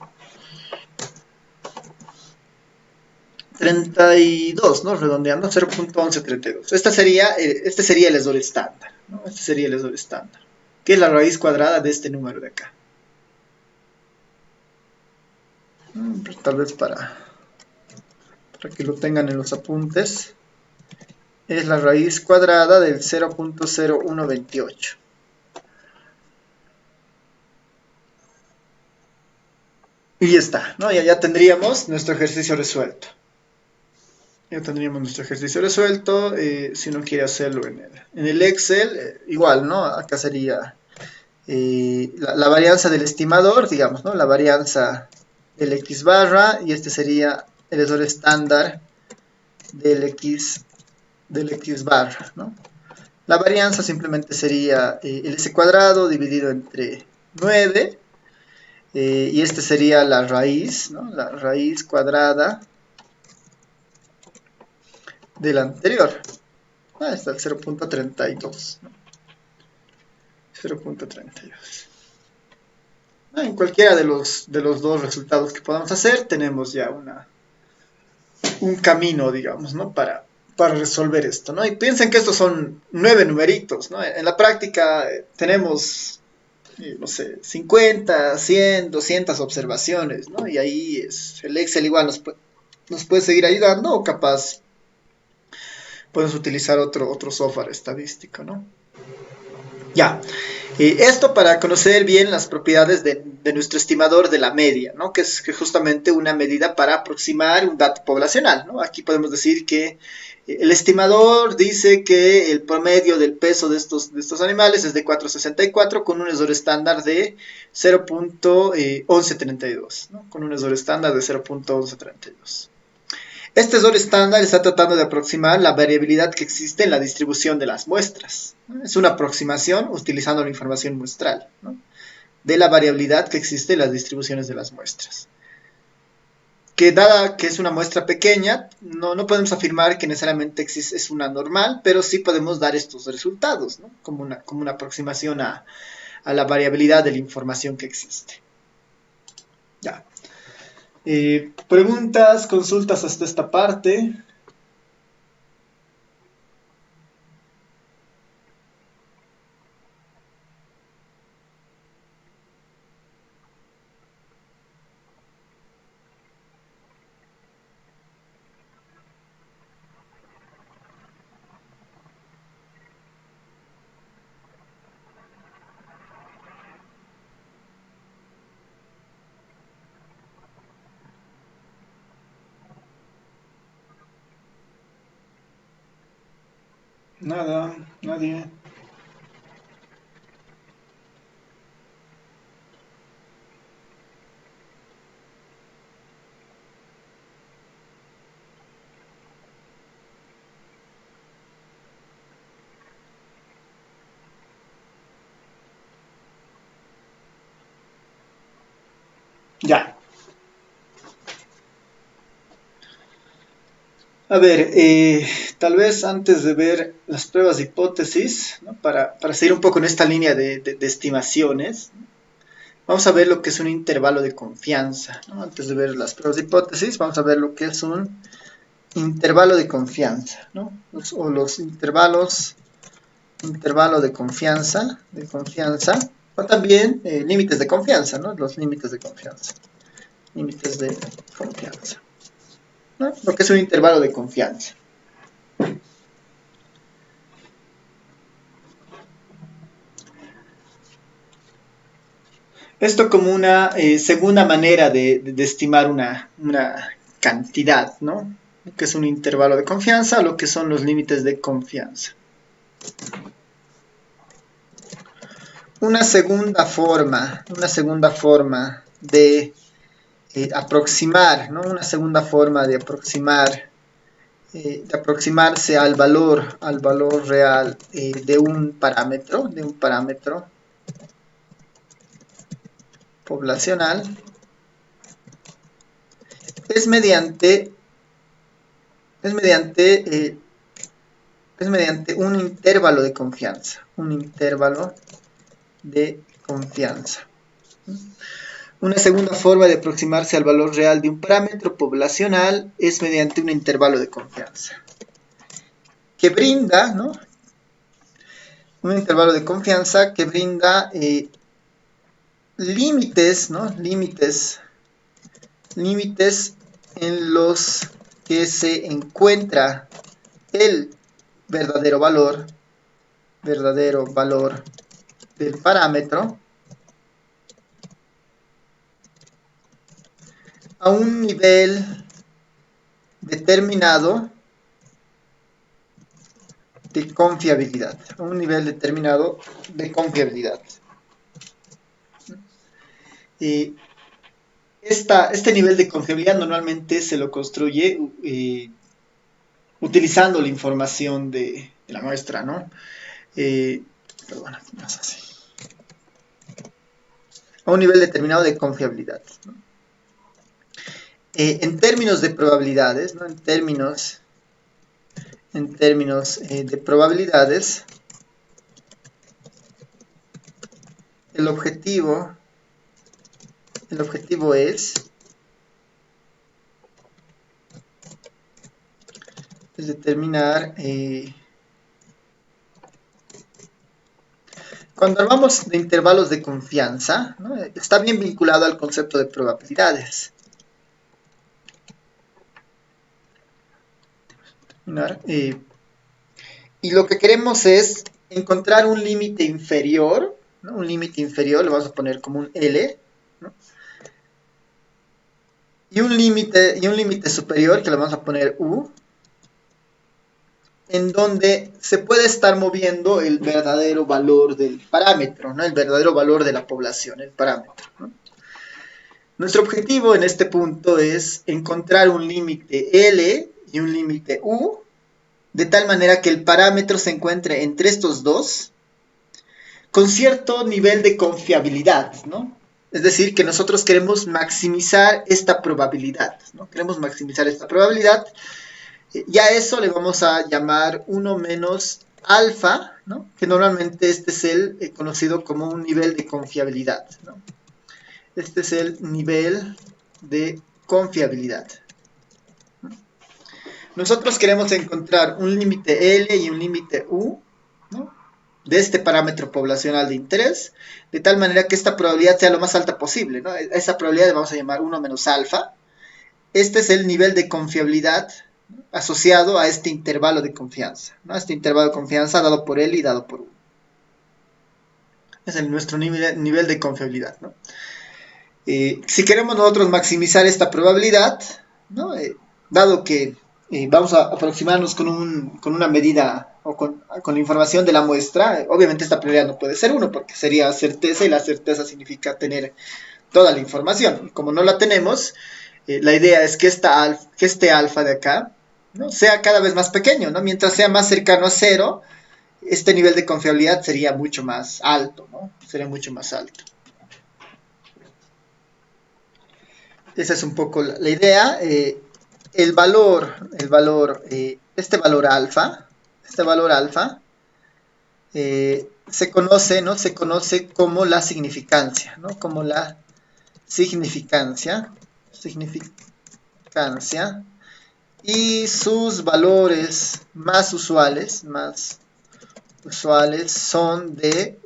32, ¿no? Redondeando, 0.1132. Este sería el error estándar, ¿no? Este sería el error estándar, que es la raíz cuadrada de este número de acá. Pues tal vez para que lo tengan en los apuntes, es la raíz cuadrada del 0.0128. Y ya está, ¿no? Ya tendríamos nuestro ejercicio resuelto. Si uno quiere hacerlo en el Excel, igual, ¿no? Acá sería la varianza del estimador, digamos, ¿no? La varianza del X barra, y este sería el error estándar del X barra, ¿no? La varianza simplemente sería el S cuadrado dividido entre 9, y este sería la raíz, ¿no? La raíz cuadrada del anterior. Está el 0.32, ¿no? 0.32. En cualquiera de los dos resultados que podamos hacer, tenemos ya un camino, digamos, ¿no? Para resolver esto, ¿no? Y piensen que estos son 9 numeritos, ¿no? En la práctica tenemos no sé, 50, 100, 200 observaciones, ¿no? Y ahí el Excel igual nos puede seguir ayudando o capaz podemos utilizar otro software estadístico, ¿no? Ya. Esto para conocer bien las propiedades de nuestro estimador de la media, ¿no? Que es justamente una medida para aproximar un dato poblacional, ¿no? Aquí podemos decir que el estimador dice que el promedio del peso de estos animales es de 4,64 con un error estándar de 0,1132, ¿no? Con un error estándar de 0,1132. Este error estándar está tratando de aproximar la variabilidad que existe en la distribución de las muestras. ¿No? Es una aproximación utilizando la información muestral, ¿no? De la variabilidad que existe en las distribuciones de las muestras. Que dada que es una muestra pequeña, no podemos afirmar que necesariamente es una normal, pero sí podemos dar estos resultados, ¿no? Como una aproximación a la variabilidad de la información que existe. Ya. Preguntas, consultas hasta esta parte. Nada, nadie. Ya. A ver, tal vez antes de ver las pruebas de hipótesis, ¿no? Para seguir un poco en esta línea de estimaciones, ¿no? Vamos a ver lo que es un intervalo de confianza, ¿no? Antes de ver las pruebas de hipótesis, vamos a ver lo que es un intervalo de confianza, ¿no? Los intervalo de confianza, o también límites de confianza, ¿no? Los límites de confianza, ¿no? Lo que es un intervalo de confianza. Esto como una segunda manera de estimar una cantidad, ¿no? Lo que es un intervalo de confianza, lo que son los límites de confianza. Una segunda forma de aproximar, ¿no? Una segunda forma de aproximarse al valor real de un parámetro poblacional, es mediante, es mediante, es mediante un intervalo de confianza, de confianza. Una segunda forma de aproximarse al valor real de un parámetro poblacional es mediante un intervalo de confianza, que brinda, ¿no? Un intervalo de confianza que brinda límites, ¿no? Límites en los que se encuentra el verdadero valor del parámetro a un nivel determinado de confiabilidad, a un nivel determinado de confiabilidad. Y este nivel de confiabilidad normalmente se lo construye utilizando la información de la muestra, ¿no? Pero bueno, más así. A un nivel determinado de confiabilidad, ¿no? En términos de probabilidades, ¿no? En términos de probabilidades, el objetivo es determinar Cuando hablamos de intervalos de confianza, ¿no? Está bien vinculado al concepto de probabilidades. Y lo que queremos es encontrar un límite inferior, ¿no? Un límite inferior, lo vamos a poner como un L, ¿no? Y un límite superior, que lo vamos a poner U, en donde se puede estar moviendo el verdadero valor del parámetro, ¿no? El verdadero valor de la población, el parámetro, ¿no? Nuestro objetivo en este punto es encontrar un límite L y un límite U, de tal manera que el parámetro se encuentre entre estos dos, con cierto nivel de confiabilidad, ¿no? Es decir, que nosotros queremos maximizar esta probabilidad, ¿no? Queremos maximizar esta probabilidad. Y a eso le vamos a llamar 1 menos alfa, ¿no? Que normalmente este es el conocido como un nivel de confiabilidad, ¿no? Este es el nivel de confiabilidad. Nosotros queremos encontrar un límite L y un límite U, ¿no? De este parámetro poblacional de interés, de tal manera que esta probabilidad sea lo más alta posible, ¿no? Esa probabilidad le vamos a llamar 1 menos alfa. Este es el nivel de confiabilidad asociado a este intervalo de confianza, ¿no? Este intervalo de confianza dado por L y dado por U. Es nuestro nivel de confiabilidad, ¿no? Si queremos nosotros maximizar esta probabilidad, ¿no? Dado que vamos a aproximarnos con una medida o con la información de la muestra, obviamente esta probabilidad no puede ser 1 porque sería certeza y la certeza significa tener toda la información. Como no la tenemos, la idea es que este alfa de acá, ¿no? Sea cada vez más pequeño, ¿no? Mientras sea más cercano a 0, este nivel de confiabilidad sería mucho más alto, ¿no? Sería mucho más alto. Esa es un poco la idea. Este valor alfa, se conoce, ¿no? Se conoce como la significancia, ¿no? Como la significancia, y sus valores más usuales son de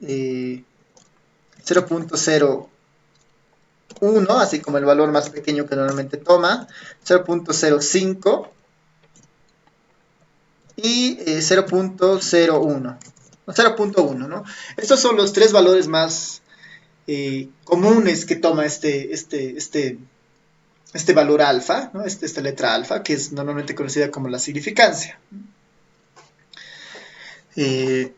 0.01, así como el valor más pequeño que normalmente toma, 0.05 y 0.01. 0.1, ¿no? Estos son los tres valores más comunes que toma este valor alfa, ¿no? Esta letra alfa, que es normalmente conocida como la significancia. Que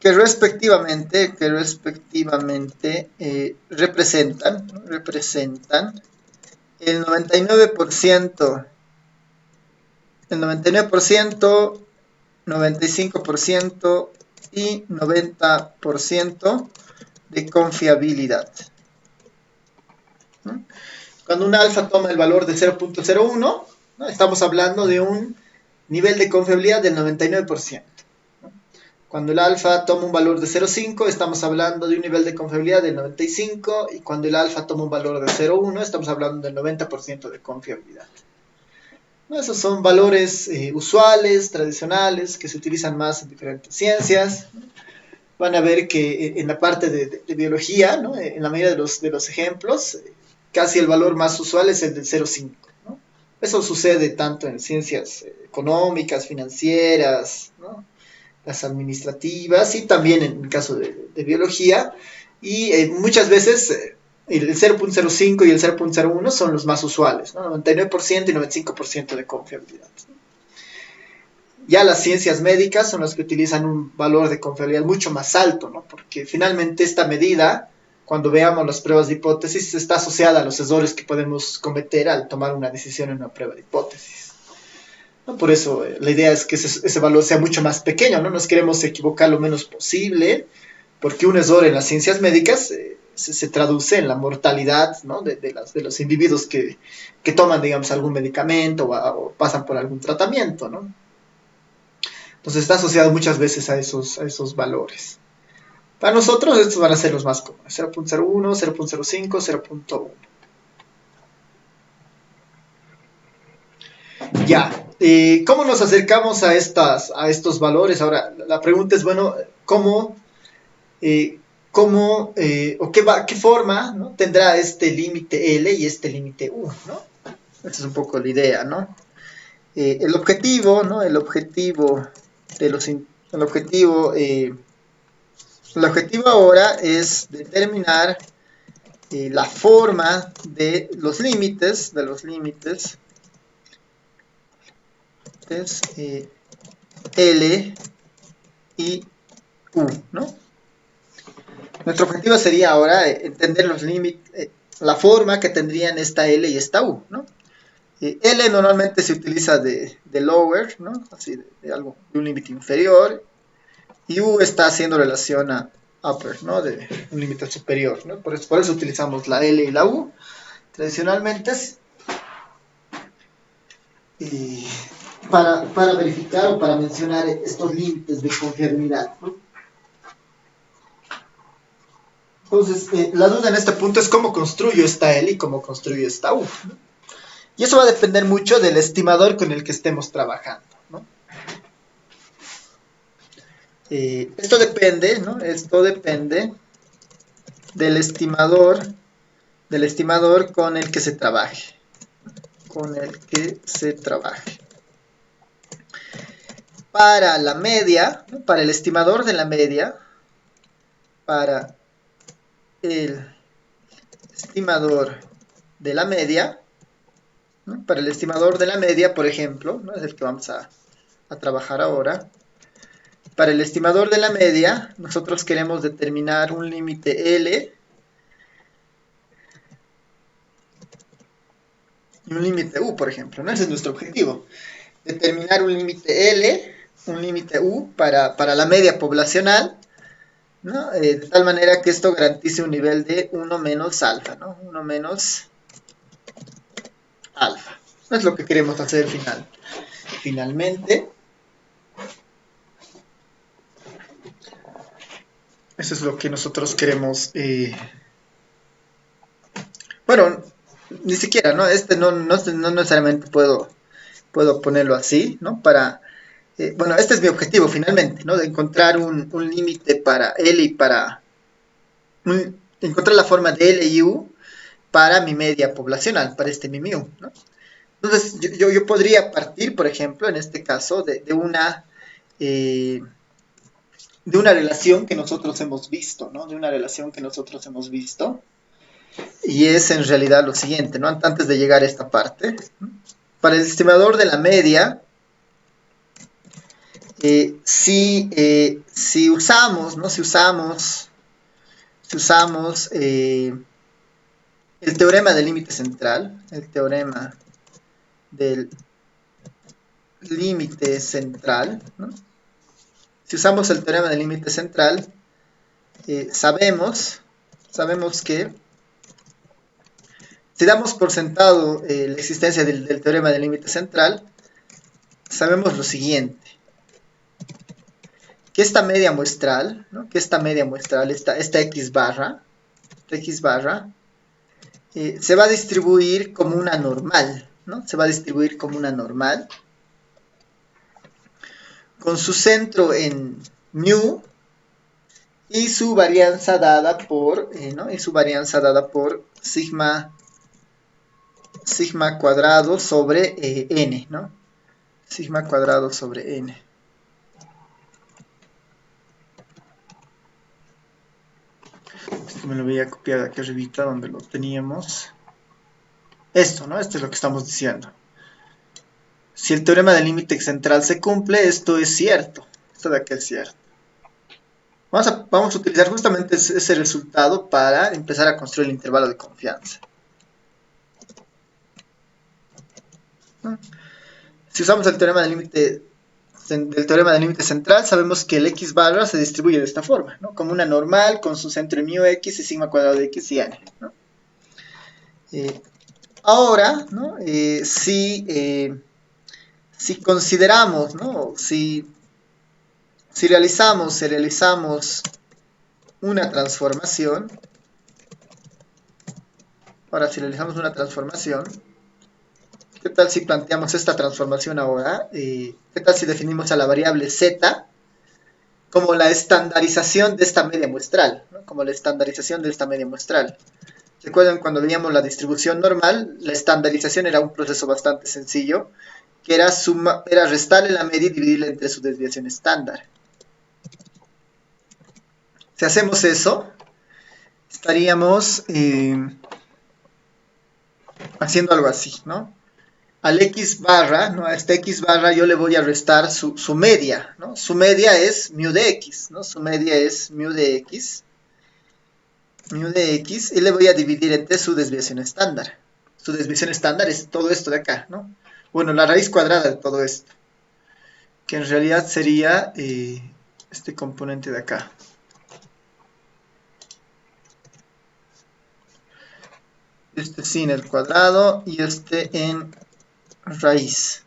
respectivamente representan el 99%, 95% y 90% de confiabilidad. Cuando un alfa toma el valor de 0.01, ¿no? Estamos hablando de un nivel de confiabilidad del 99%. Cuando el alfa toma un valor de 0.5, estamos hablando de un nivel de confiabilidad del 95%, y cuando el alfa toma un valor de 0.1, estamos hablando del 90% de confiabilidad. Esos son valores usuales, tradicionales, que se utilizan más en diferentes ciencias. Van a ver que en la parte de biología, ¿no? En la mayoría de los ejemplos, casi el valor más usual es el del 0.5. ¿no? Eso sucede tanto en ciencias económicas, financieras, ¿no? Las administrativas, y también en el caso de biología. Y muchas veces el 0.05 y el 0.01 son los más usuales, ¿no? 99% y 95% de confiabilidad. Ya las ciencias médicas son las que utilizan un valor de confiabilidad mucho más alto, ¿no? Porque finalmente esta medida, cuando veamos las pruebas de hipótesis, está asociada a los errores que podemos cometer al tomar una decisión en una prueba de hipótesis. ¿No? Por eso la idea es que ese valor sea mucho más pequeño, ¿no? Nos queremos equivocar lo menos posible, porque un error en las ciencias médicas se traduce en la mortalidad, ¿no? de los individuos que toman, digamos, algún medicamento o pasan por algún tratamiento, ¿no? Entonces está asociado muchas veces a esos valores. Para nosotros estos van a ser los más comunes, 0.01, 0.05, 0.1. Ya, ¿cómo nos acercamos a estos valores? Ahora, la pregunta es, bueno, cómo, o qué forma, ¿no?, tendrá este límite L y este límite U, ¿no? Esa es un poco la idea, ¿no? El objetivo, ¿no? El objetivo de los, el objetivo, el objetivo ahora es determinar la forma de los límites, es, L y U, ¿no? Nuestro objetivo sería ahora entender los límites, la forma que tendrían esta L y esta U, ¿no? L normalmente se utiliza de lower, ¿no? Así de algo, de un límite inferior, y U está haciendo relación a upper, ¿no? De un límite superior, ¿no? Por eso utilizamos la L y la U tradicionalmente para verificar o para mencionar estos límites de conformidad, ¿no? Entonces, la duda en este punto es cómo construyo esta L y cómo construyo esta U, ¿no? Y eso va a depender mucho del estimador con el que estemos trabajando, ¿no? Esto depende, ¿no? Esto depende del estimador con el que se trabaje. Para la media, ¿no?, para el estimador de la media, para el estimador de la media, ¿no?, para el estimador de la media, por ejemplo, ¿no?, es el que vamos a trabajar ahora. Para el estimador de la media, nosotros queremos determinar un límite L y un límite U, por ejemplo, ¿no? Ese es nuestro objetivo. Determinar un límite L, un límite U para la media poblacional, ¿no? De tal manera que esto garantice un nivel de 1 menos alfa, ¿no? 1 menos alfa. Eso es lo que queremos hacer finalmente. Eso es lo que nosotros queremos. Bueno, ni siquiera, ¿no? No necesariamente puedo ponerlo así, ¿no? Bueno, este es mi objetivo finalmente, ¿no? De encontrar un límite para L y encontrar la forma de L y U para mi media poblacional, para este mi mu, ¿no? Entonces, yo podría partir, por ejemplo, en este caso, de una relación que nosotros hemos visto, ¿no? De una relación que nosotros hemos visto. Y es en realidad lo siguiente, ¿no? Antes de llegar a esta parte, ¿no?, para el estimador de la media, si usamos, ¿no? Si usamos el teorema del límite central, ¿no? Si usamos el teorema del límite central, sabemos que si damos por sentado la existencia del teorema del límite central, sabemos lo siguiente: que esta media muestral, ¿no?, esta x barra, se va a distribuir como una normal, ¿no? Se va a distribuir como una normal, con su centro en mu y su varianza dada por, ¿no?, sigma cuadrado sobre n, ¿no? Sigma cuadrado sobre n. Esto me lo voy a copiar aquí arribita donde lo teníamos. Esto, ¿no? Esto es lo que estamos diciendo. Si el teorema del límite central se cumple, esto es cierto. Esto de aquí es cierto. Vamos a utilizar justamente ese resultado para empezar a construir el intervalo de confianza. Si usamos el teorema del límite central, sabemos que el x barra se distribuye de esta forma, ¿no?, como una normal con su centro en mu x y sigma cuadrado de x y n, ¿no? Ahora, ¿no?, si consideramos, ¿no?, si realizamos una transformación, ¿qué tal si planteamos esta transformación ahora? ¿Qué tal si definimos a la variable z como la estandarización de esta media muestral, ¿no? Como la estandarización de esta media muestral. ¿Recuerdan cuando veíamos la distribución normal? La estandarización era un proceso bastante sencillo, que era restarle la media y dividirla entre su desviación estándar. Si hacemos eso, estaríamos haciendo algo así, ¿no? Al x barra, ¿no? A este x barra yo le voy a restar su media, ¿no? Su media es mu de x, ¿no? Su media es mu de x, y le voy a dividir entre su desviación estándar. Su desviación estándar es todo esto de acá, ¿no? Bueno, la raíz cuadrada de todo esto, que en realidad sería este componente de acá. Este sin el cuadrado y este en raíz.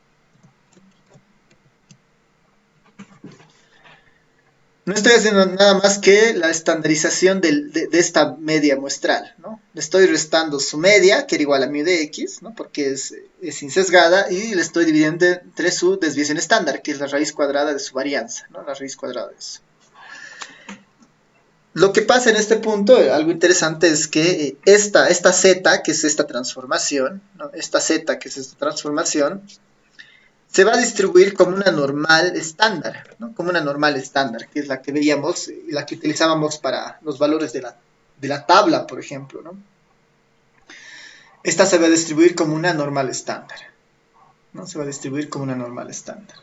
No estoy haciendo nada más que la estandarización de esta media muestral, ¿no? Le estoy restando su media, que era igual a mu de x, ¿no? Porque es insesgada, y le estoy dividiendo entre su desviación estándar, que es la raíz cuadrada de su varianza, ¿no? La raíz cuadrada de eso. Lo que pasa en este punto, algo interesante, es que esta z, que es esta transformación, ¿no? Esta z, que es esta transformación, se va a distribuir como una normal estándar, ¿no? Como una normal estándar, que es la que veíamos y la que utilizábamos para los valores de la tabla, por ejemplo, ¿no? Esta se va a distribuir como una normal estándar, ¿no? Se va a distribuir como una normal estándar.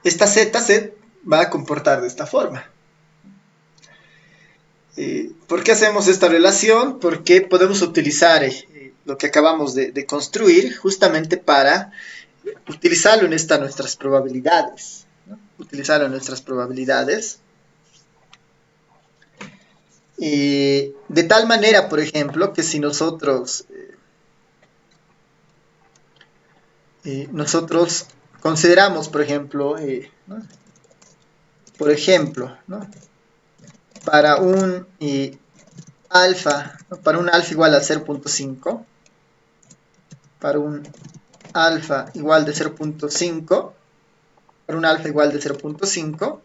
Esta z se va a comportar de esta forma. ¿Por qué hacemos esta relación? Porque podemos utilizar lo que acabamos de construir justamente para utilizarlo en nuestras probabilidades, ¿no? Utilizarlo en nuestras probabilidades. De tal manera, por ejemplo, que si nosotros consideramos, por ejemplo, ¿no? ¿no? Para un alfa, ¿no? Para un alfa igual a 0.5, para un alfa igual de 0.5, para un alfa igual de 0.5,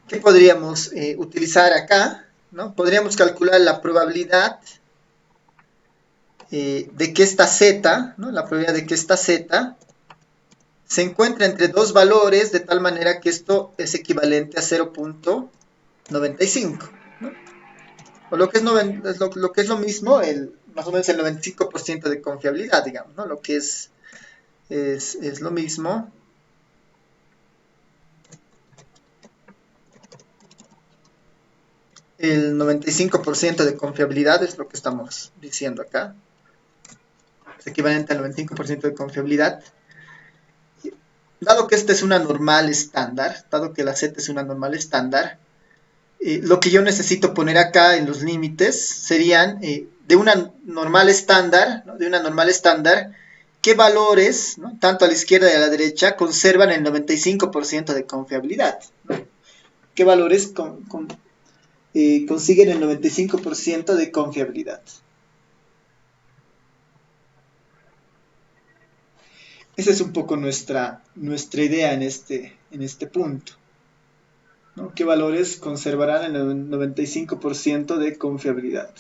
¿qué podríamos utilizar acá? ¿No? Podríamos calcular la probabilidad de que esta z, ¿no? La probabilidad de que esta z se encuentra entre dos valores de tal manera que esto es equivalente a 0.95, ¿no? O lo que es, lo que es lo mismo, más o menos el 95% de confiabilidad, digamos, ¿no? Lo que es lo mismo. El 95% de confiabilidad es lo que estamos diciendo acá. Es equivalente al 95% de confiabilidad. Dado que esta es una normal estándar, dado que la z es una normal estándar, lo que yo necesito poner acá en los límites serían de una normal estándar, ¿no? De una normal estándar, qué valores, ¿no? Tanto a la izquierda y a la derecha, conservan el 95% de confiabilidad, ¿no? ¿Qué valores consiguen el 95% de confiabilidad? Esa es un poco nuestra idea en este punto, ¿no? ¿Qué valores conservarán el 95% de confiabilidad?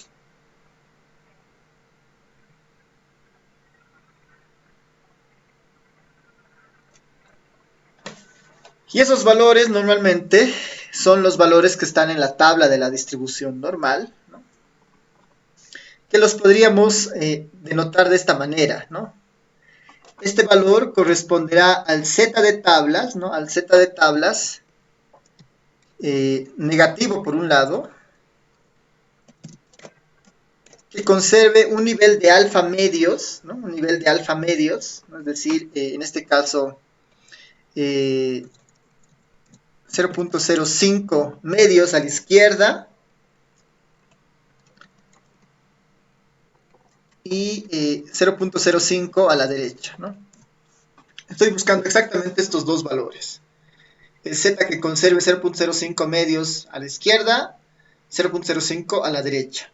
Y esos valores normalmente son los valores que están en la tabla de la distribución normal, ¿no? Que los podríamos denotar de esta manera, ¿no? Este valor corresponderá al z de tablas, ¿no? Al z de tablas negativo por un lado, que conserve un nivel de alfa medios, ¿no? Un nivel de alfa medios, ¿no? Es decir, en este caso 0.05 medios a la izquierda y 0.05 a la derecha, ¿no? Estoy buscando exactamente estos dos valores. El z que conserve 0.05 medios a la izquierda, 0.05 a la derecha.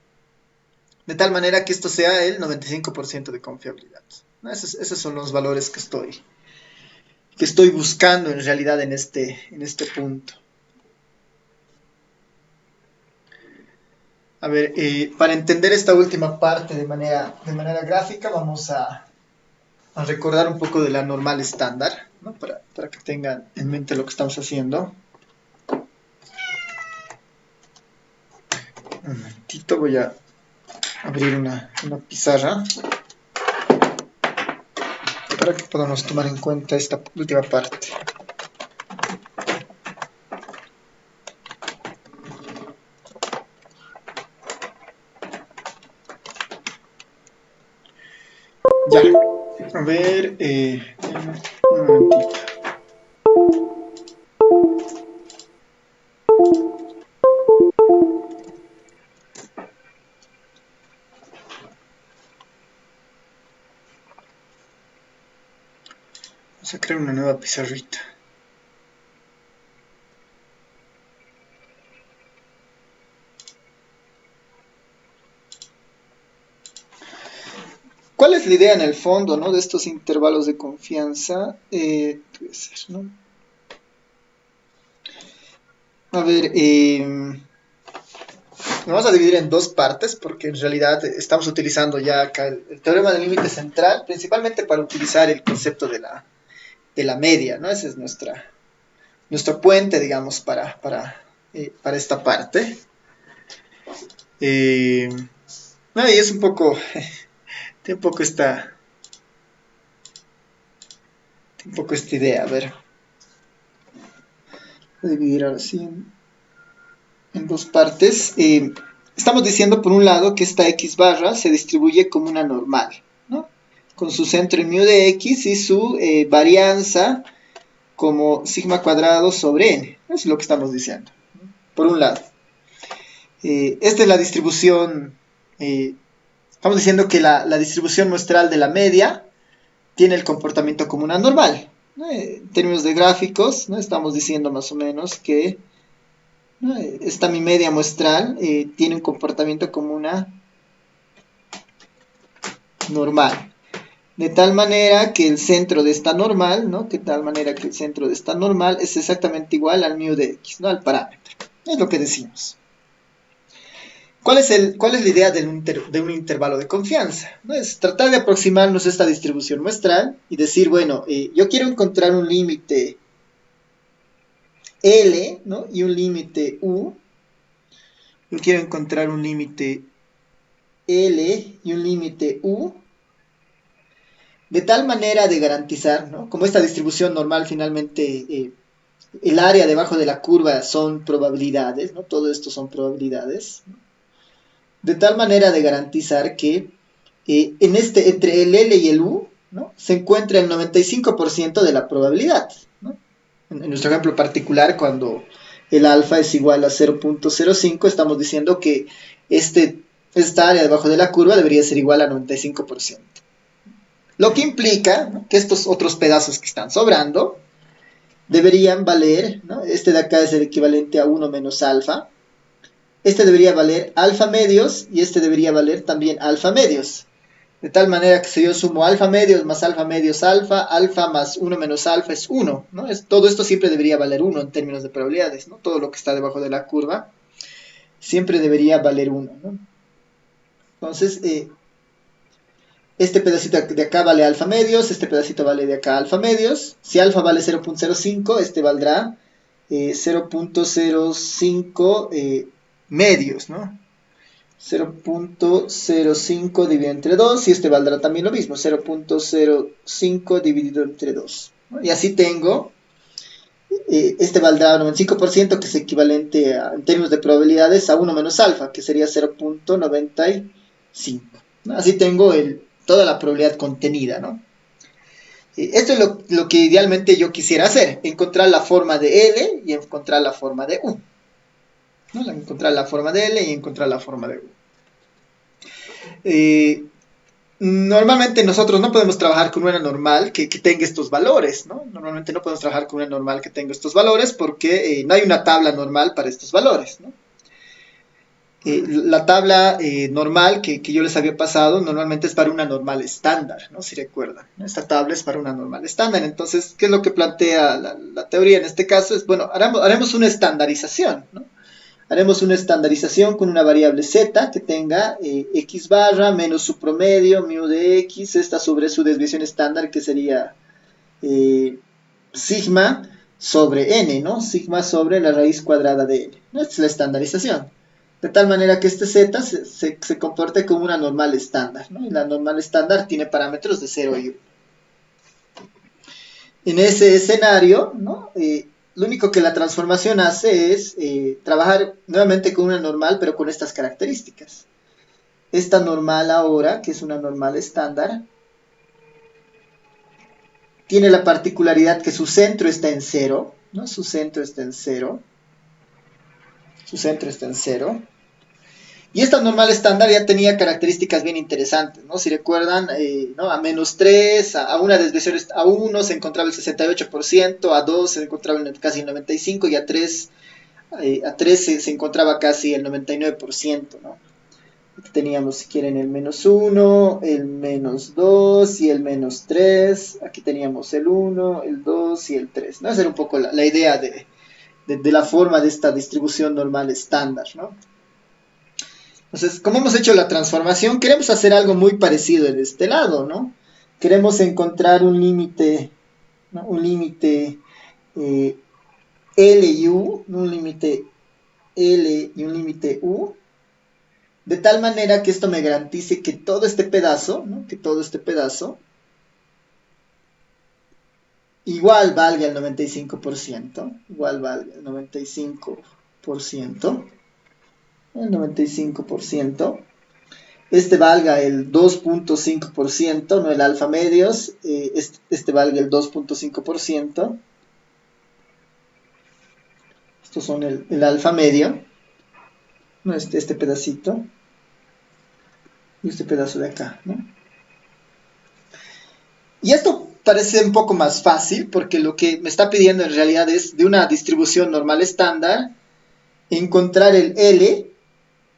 De tal manera que esto sea el 95% de confiabilidad. Esos son los valores que estoy estoy buscando en realidad en este punto. A ver, para entender esta última parte de manera gráfica, vamos a recordar un poco de la normal estándar, ¿no? Para que tengan en mente lo que estamos haciendo. Un momentito, voy a abrir una pizarra para que podamos tomar en cuenta esta última parte. Ya, a ver, un momentito. Vamos a crear una nueva pizarrita. ¿Cuál es la idea en el fondo, ¿no? De estos intervalos de confianza? ¿No? A ver, lo vamos a dividir en dos partes porque en realidad estamos utilizando ya acá el teorema del límite central, principalmente para utilizar el concepto de la media, ¿no? Ese es nuestro puente, digamos, para esta parte. No, y es un poco, tiene un poco esta idea, a ver. Voy a dividir ahora sí en dos partes. Estamos diciendo por un lado que esta x barra se distribuye como una normal, ¿no? Con su centro en mu de x y su varianza como sigma cuadrado sobre n. Eso es lo que estamos diciendo, ¿no? Por un lado. Esta es la distribución, estamos diciendo que la distribución muestral de la media tiene el comportamiento como una normal, ¿no? En términos de gráficos, ¿no? Estamos diciendo más o menos que, ¿no? Esta mi media muestral tiene un comportamiento como una normal. De tal manera que el centro de esta normal, ¿no? De tal manera que el centro de esta normal es exactamente igual al mu de x, ¿no? Al parámetro. Es lo que decimos. ¿Cuál es la idea de un intervalo de confianza? ¿No? Es tratar de aproximarnos a esta distribución muestral y decir, bueno, yo quiero encontrar un límite L, ¿no? Y un límite U. Yo quiero encontrar un límite L y un límite U, de tal manera de garantizar, ¿no? Como esta distribución normal finalmente, el área debajo de la curva son probabilidades, ¿no? Todo esto son probabilidades, ¿no? De tal manera de garantizar que entre el L y el U, ¿no? Se encuentra el 95% de la probabilidad, ¿no? En nuestro ejemplo particular, cuando el alfa es igual a 0.05, estamos diciendo que esta área debajo de la curva debería ser igual a 95%. Lo que implica, ¿no? Que estos otros pedazos que están sobrando deberían valer, ¿no? Este de acá es el equivalente a 1 menos alfa. Este debería valer alfa medios y este debería valer también alfa medios. De tal manera que si yo sumo alfa medios más alfa medios alfa más 1 menos alfa es 1, ¿no? Todo esto siempre debería valer 1 en términos de probabilidades, ¿no? Todo lo que está debajo de la curva siempre debería valer 1, ¿no? Entonces, este pedacito de acá vale alfa medios, este pedacito vale de acá alfa medios. Si alfa vale 0.05, este valdrá 0.05 medios, ¿no? 0.05 dividido entre 2 y este valdrá también lo mismo, 0.05 dividido entre 2, ¿no? Y así tengo, este valdrá 95%, que es equivalente en términos de probabilidades a 1 menos alfa, que sería 0.95, ¿no? Así tengo toda la probabilidad contenida, ¿no? Esto es lo que idealmente yo quisiera hacer, encontrar la forma de L y encontrar la forma de U, ¿no? Encontrar la forma de L y encontrar la forma de U. Normalmente nosotros no podemos trabajar con una normal que tenga estos valores, ¿no? Normalmente no podemos trabajar con una normal que tenga estos valores porque no hay una tabla normal para estos valores, ¿no? La tabla normal que yo les había pasado normalmente es para una normal estándar, ¿no? Si recuerdan, ¿no? Esta tabla es para una normal estándar. Entonces, ¿qué es lo que plantea la teoría en este caso? Es, bueno, haremos una estandarización, ¿no? Haremos una estandarización con una variable z que tenga x barra menos su promedio, mu de x, esta sobre su desviación estándar que sería sigma sobre n, ¿no? Sigma sobre la raíz cuadrada de n. ¿No? Esta es la estandarización. De tal manera que este z se comporte como una normal estándar, ¿no? Y la normal estándar tiene parámetros de 0 y 1. En ese escenario, ¿no? Lo único que la transformación hace es trabajar nuevamente con una normal, pero con estas características. Esta normal ahora, que es una normal estándar, tiene la particularidad que su centro está en 0, ¿no? Su centro está en 0. Su centro está en 0. Y esta normal estándar ya tenía características bien interesantes, ¿no? Si recuerdan, ¿no? A menos 3, a una desviación, a 1 se encontraba el 68%, a 2 se encontraba casi el 95% y a 3 se encontraba casi el 99%, ¿no? Aquí teníamos, si quieren, el menos 1, el menos 2 y el menos 3. Aquí teníamos el 1, el 2 y el 3, ¿no? Esa era un poco la idea de la forma de esta distribución normal estándar, ¿no? Entonces, como hemos hecho la transformación, queremos hacer algo muy parecido en este lado, ¿no? Queremos encontrar un límite, ¿no? Un límite L y U, un límite L y un límite U, de tal manera que esto me garantice que todo este pedazo, ¿no? Que todo este pedazo igual valga el 95%, igual valga el 95%, el 95%. Este valga el 2.5%, no el alfa medios, este valga el 2.5%. Estos son el alfa medio, ¿no? Este pedacito y este pedazo de acá, ¿no? Y esto parece un poco más fácil porque lo que me está pidiendo en realidad es de una distribución normal estándar encontrar el L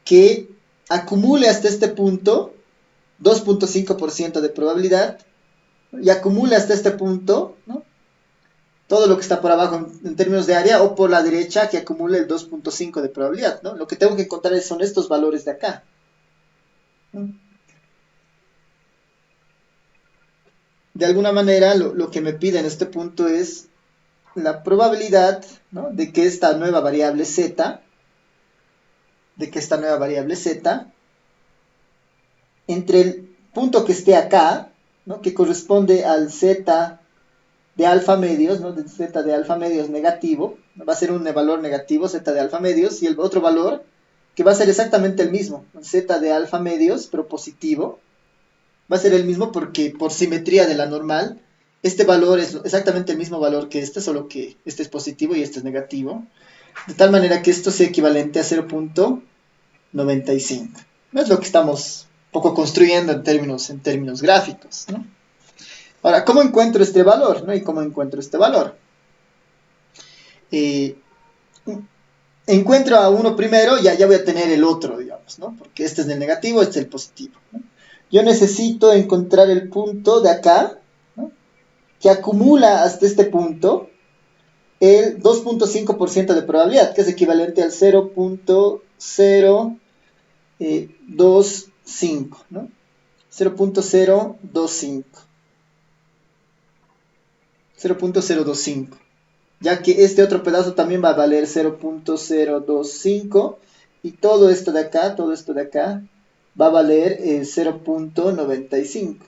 que acumule hasta este punto 2.5% de probabilidad y acumule hasta este punto, ¿no? Todo lo que está por abajo en términos de área o por la derecha que acumule el 2.5 de probabilidad, ¿no? Lo que tengo que encontrar son estos valores de acá, ¿no? De alguna manera lo que me pide en este punto es la probabilidad, ¿no? de que esta nueva variable z, entre el punto que esté acá, ¿no? que corresponde al z de alfa medios, ¿no? de z de alfa medios negativo, va a ser un valor negativo, z de alfa medios, y el otro valor que va a ser exactamente el mismo, z de alfa medios, pero positivo, va a ser el mismo porque por simetría de la normal, este valor es exactamente el mismo valor que este, solo que este es positivo y este es negativo, de tal manera que esto sea equivalente a 0.95. No es lo que estamos un poco construyendo en términos gráficos, ¿no? Ahora, ¿cómo encuentro este valor? ¿No? ¿Y cómo encuentro este valor? Encuentro a uno primero, ya voy a tener el otro, digamos, ¿no? Porque este es el negativo, este es el positivo, ¿no? Yo necesito encontrar el punto de acá, ¿no? que acumula hasta este punto el 2.5% de probabilidad, que es equivalente al 0.025, ¿no? 0.025, ya que este otro pedazo también va a valer 0.025 y todo esto de acá va a valer 0.95.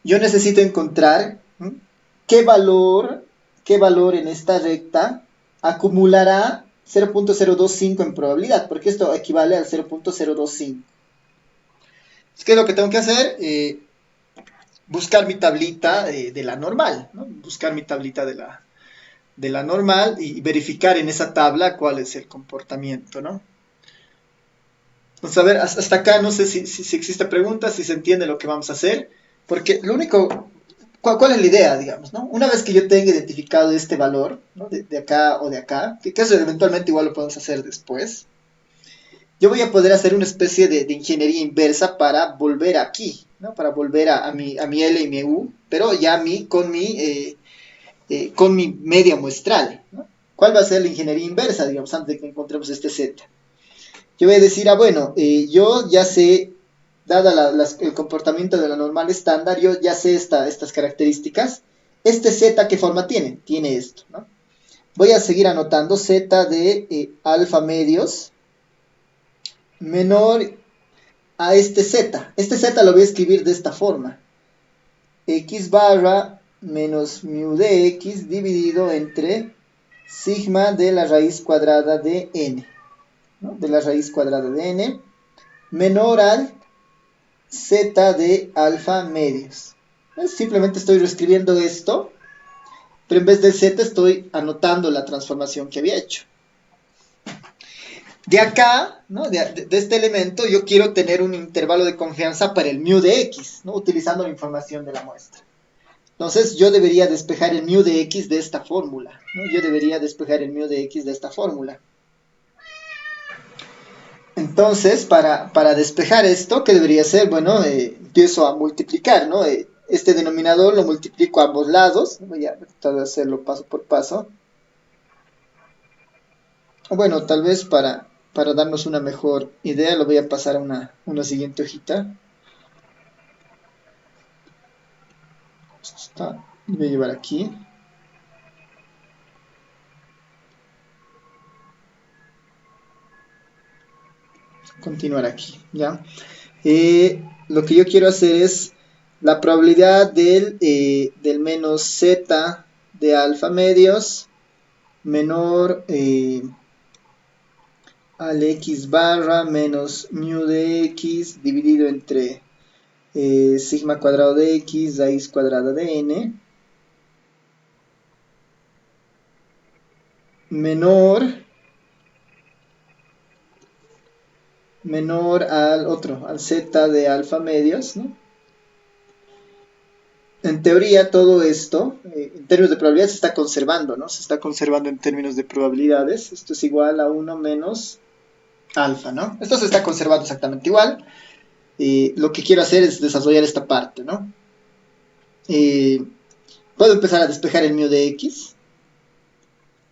Yo necesito encontrar qué valor en esta recta acumulará 0.025 en probabilidad, porque esto equivale al 0.025. ¿Qué es lo que tengo que hacer? Buscar mi tablita de la normal, ¿no? Buscar mi tablita de la normal y verificar en esa tabla cuál es el comportamiento, ¿no? Entonces, a ver, hasta acá no sé si existe pregunta, si se entiende lo que vamos a hacer, porque lo único ¿Cuál es la idea, digamos, ¿no? Una vez que yo tenga identificado este valor, ¿no? De acá o de acá, que eso eventualmente igual lo podemos hacer después, yo voy a poder hacer una especie de ingeniería inversa para volver aquí, ¿no? Para volver a mi L y mi U, pero ya con mi media muestral, ¿no? ¿Cuál va a ser la ingeniería inversa, digamos, antes de que encontremos este Z? Yo voy a decir, bueno, yo ya sé, dada el comportamiento de la normal estándar, yo ya sé estas características. Este Z, ¿qué forma tiene? Tiene esto, ¿no? Voy a seguir anotando Z de alfa medios menor a este Z. Este Z lo voy a escribir de esta forma. X barra menos mu de X dividido entre sigma de la raíz cuadrada de N, ¿no? De la raíz cuadrada de N menor al Z de alfa medios. Simplemente estoy reescribiendo esto, pero en vez del Z estoy anotando la transformación que había hecho. De acá, ¿no? de este elemento, yo quiero tener un intervalo de confianza para el mu de X, ¿no? Utilizando la información de la muestra. Entonces yo debería despejar el mu de X de esta fórmula, ¿no? Yo debería despejar el mu de X de esta fórmula. Entonces, para despejar esto, ¿qué debería hacer? Bueno, empiezo a multiplicar, ¿no? Este denominador lo multiplico a ambos lados. Voy a tratar de hacerlo paso por paso. Bueno, tal vez para darnos una mejor idea, lo voy a pasar a una siguiente hojita. Esto está, lo voy a llevar aquí. Continuar aquí, ¿ya? Lo que yo quiero hacer es la probabilidad del menos z de alfa medios menor al x barra menos mu de x dividido entre sigma cuadrado de x raíz cuadrada de n menor al z de alfa medios, ¿no? En teoría todo esto, en términos de probabilidad, se está conservando, ¿no? Se está conservando en términos de probabilidades. Esto es igual a 1 menos alfa, ¿no? Esto se está conservando exactamente igual. Lo que quiero hacer es desarrollar esta parte, ¿no? Puedo empezar a despejar el mu de x.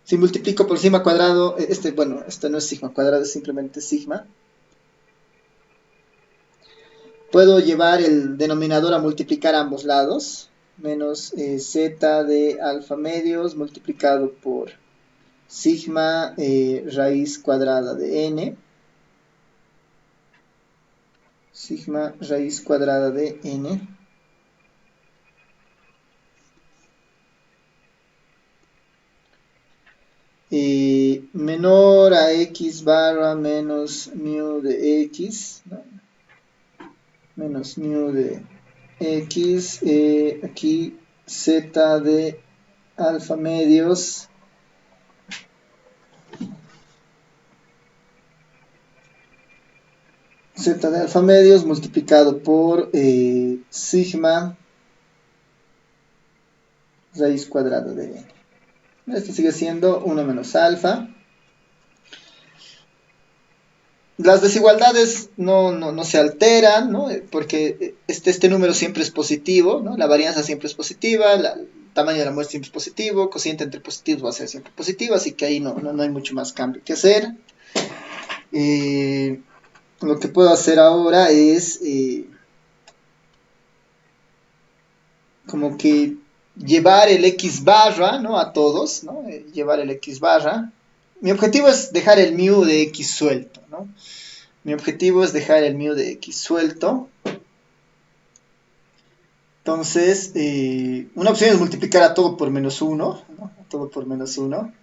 Si multiplico por sigma cuadrado, bueno, esto no es sigma cuadrado, es simplemente sigma. Puedo llevar el denominador a multiplicar a ambos lados. Menos z de alfa medios multiplicado por sigma raíz cuadrada de n. Sigma raíz cuadrada de n. Menor a x barra menos mu de x, ¿no? Menos mu de x, aquí z de alfa medios multiplicado por sigma raíz cuadrada de n. Esto sigue siendo 1 menos alfa. Las desigualdades no se alteran, ¿no? Porque este número siempre es positivo, ¿no? La varianza siempre es positiva, el tamaño de la muestra siempre es positivo, cociente entre positivos va a ser siempre positivo, así que ahí no hay mucho más cambio que hacer. Lo que puedo hacer ahora es como que llevar el x barra, ¿no? A todos, ¿no? Llevar el x barra. Mi objetivo es dejar el mu de x suelto, ¿no? Mi objetivo es dejar el mu de x suelto. Entonces, una opción es multiplicar a todo por menos 1, ¿no? A todo por menos 1.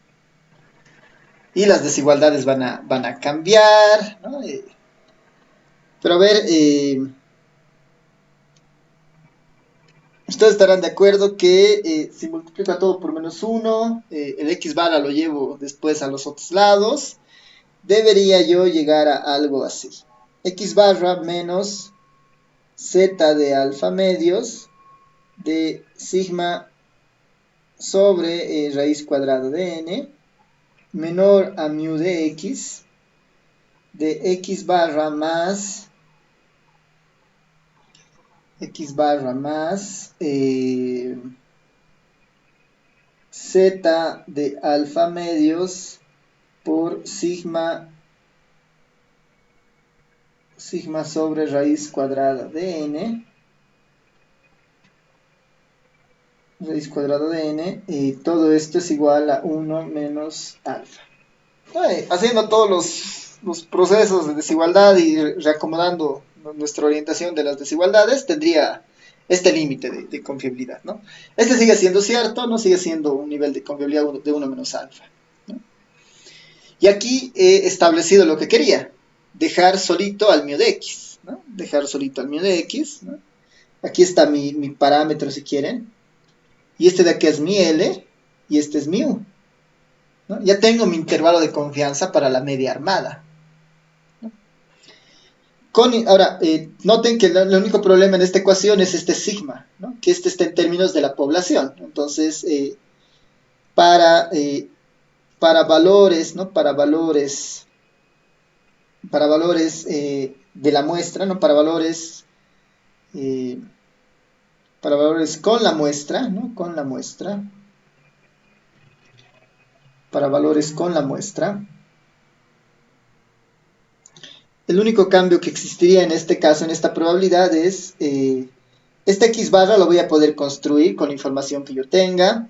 Y las desigualdades van a cambiar, ¿no? Pero a ver, ustedes estarán de acuerdo que si multiplico a todo por menos 1, el x barra lo llevo después a los otros lados. Debería yo llegar a algo así. X barra menos z de alfa medios de sigma sobre raíz cuadrada de n menor a mu de x x barra más z de alfa medios por sigma sobre raíz cuadrada de n, y todo esto es igual a 1 menos alfa. Haciendo todos los procesos de desigualdad y reacomodando nuestra orientación de las desigualdades, tendría este límite de confiabilidad, ¿no? Este sigue siendo cierto, no sigue siendo un nivel de confiabilidad de 1 menos alfa, ¿no? Y aquí he establecido lo que quería, dejar solito al mu de x, ¿no? Dejar solito al mu de x, ¿no? Aquí está mi parámetro si quieren, y este de aquí es mi L, y este es mi U, ¿no? Ya tengo mi intervalo de confianza para la media armada. Ahora, noten que el único problema en esta ecuación es este sigma, ¿no? Que este está en términos de la población. Entonces, para valores, ¿no? Para valores de la muestra, ¿no? Para valores con la muestra, ¿no? Con la muestra. Para valores con la muestra. El único cambio que existiría en este caso, en esta probabilidad, es este x barra lo voy a poder construir con la información que yo tenga,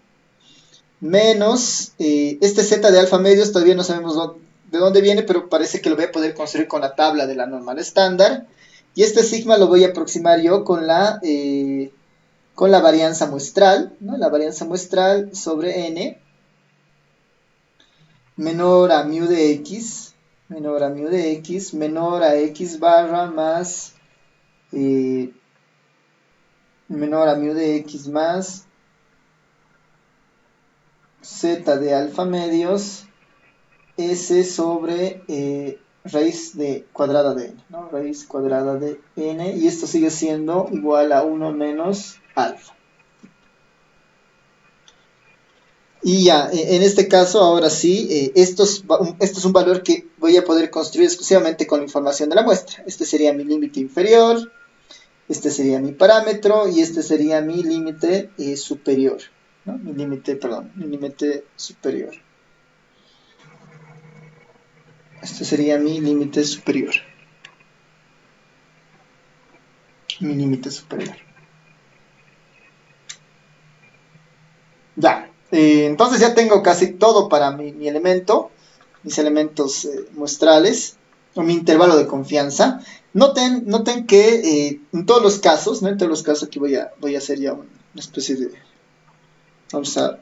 menos este z de alfa medios, todavía no sabemos de dónde viene, pero parece que lo voy a poder construir con la tabla de la normal estándar, y este sigma lo voy a aproximar yo con la varianza muestral, ¿no? La varianza muestral sobre n, menor a mu de x, menor a x barra más menor a mu de x más z de alfa medios s sobre raíz cuadrada de n, ¿no? Raíz cuadrada de n, y esto sigue siendo igual a 1 menos alfa. Y ya, en este caso, ahora sí, esto es un valor que voy a poder construir exclusivamente con la información de la muestra. Este sería mi límite inferior, este sería mi parámetro y este sería mi límite superior, ¿no? Mi límite superior. Este sería mi límite superior. Mi límite superior. Ya. Entonces ya tengo casi todo para mi elemento, mis elementos muestrales, o mi intervalo de confianza. Noten que en todos los casos, ¿no? En todos los casos aquí voy a hacer ya una especie de... Vamos a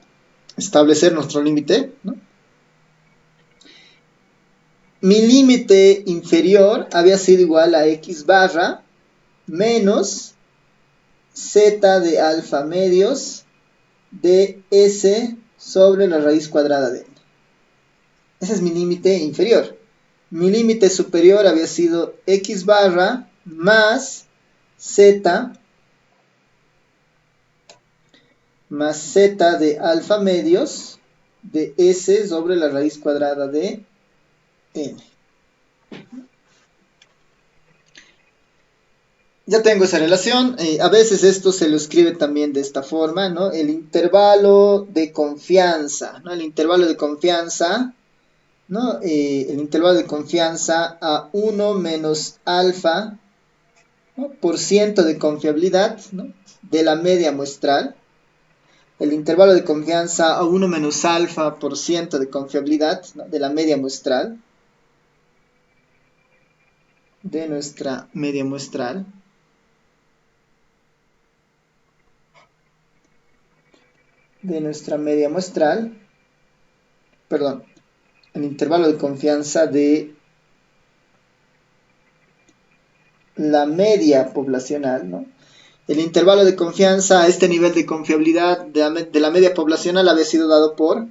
establecer nuestro límite, ¿no? Mi límite inferior había sido igual a x barra menos z de alfa medios de s sobre la raíz cuadrada de n. Ese es mi límite inferior. Mi límite superior había sido x barra más z de alfa medios de s sobre la raíz cuadrada de n. Ya tengo esa relación. A veces esto se lo escribe también de esta forma, ¿no? El intervalo de confianza, ¿no? El intervalo de confianza, ¿no? El intervalo de confianza a 1 menos alfa, ¿no? Por ciento de confiabilidad, ¿no? De la media muestral. El intervalo de confianza a 1 menos alfa por ciento de confiabilidad, ¿no? De la media muestral. De nuestra media muestral. Perdón, el intervalo de confianza de la media poblacional, ¿no? El intervalo de confianza a este nivel de confiabilidad de la media poblacional había sido dado por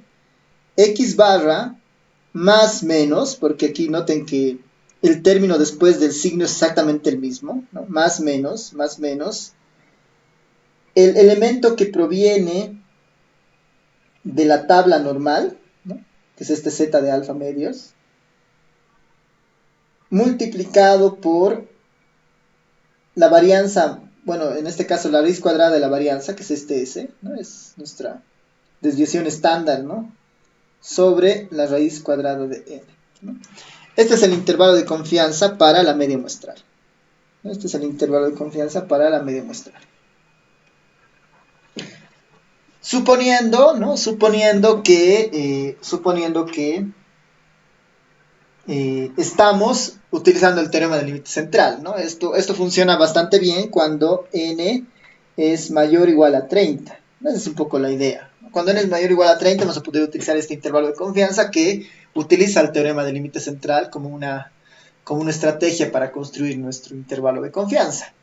x barra más menos, porque aquí noten que el término después del signo es exactamente el mismo, ¿no? Más menos, el elemento que proviene de la tabla normal, ¿no? Que es este z de alfa medios, multiplicado por la varianza, bueno, en este caso la raíz cuadrada de la varianza, que es este s, ¿no? Es nuestra desviación estándar, ¿no? Sobre la raíz cuadrada de n, ¿no? Este es el intervalo de confianza para la media muestral. Este es el intervalo de confianza para la media muestral. Suponiendo, ¿no? Suponiendo que estamos utilizando el teorema del límite central, ¿no? Esto funciona bastante bien cuando n es mayor o igual a 30. Esa es un poco la idea. Cuando n es mayor o igual a 30 vamos a poder utilizar este intervalo de confianza que utiliza el teorema del límite central como una estrategia para construir nuestro intervalo de confianza.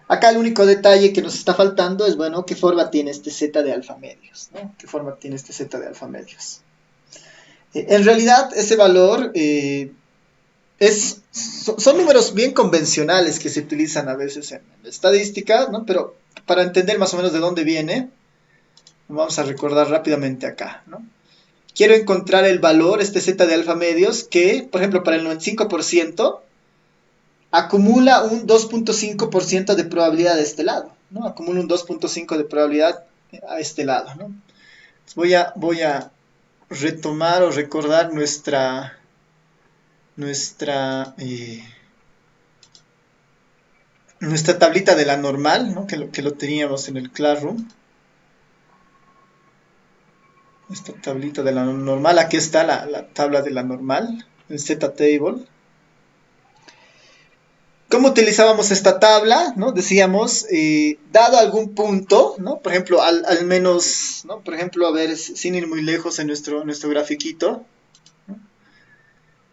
Acá el único detalle que nos está faltando es, bueno, qué forma tiene este z de alfa medios, ¿no? ¿Qué forma tiene este z de alfa medios? En realidad, ese valor son números bien convencionales que se utilizan a veces en estadística, ¿no? Pero para entender más o menos de dónde viene, vamos a recordar rápidamente acá, ¿no? Quiero encontrar el valor, este z de alfa medios, que, por ejemplo, para el 95%, acumula un 2.5% de probabilidad de este lado, ¿no? Acumula un 2.5% de probabilidad a este lado, ¿no? Voy a retomar o recordar nuestra tablita de la normal, ¿no? que lo teníamos en el Classroom. Esta tablita de la normal, aquí está la tabla de la normal, el Z-Table. ¿Cómo utilizábamos esta tabla? ¿No? Decíamos, dado algún punto, ¿no? Por ejemplo, al menos, ¿no? Por ejemplo, a ver, sin ir muy lejos en nuestro grafiquito, ¿no?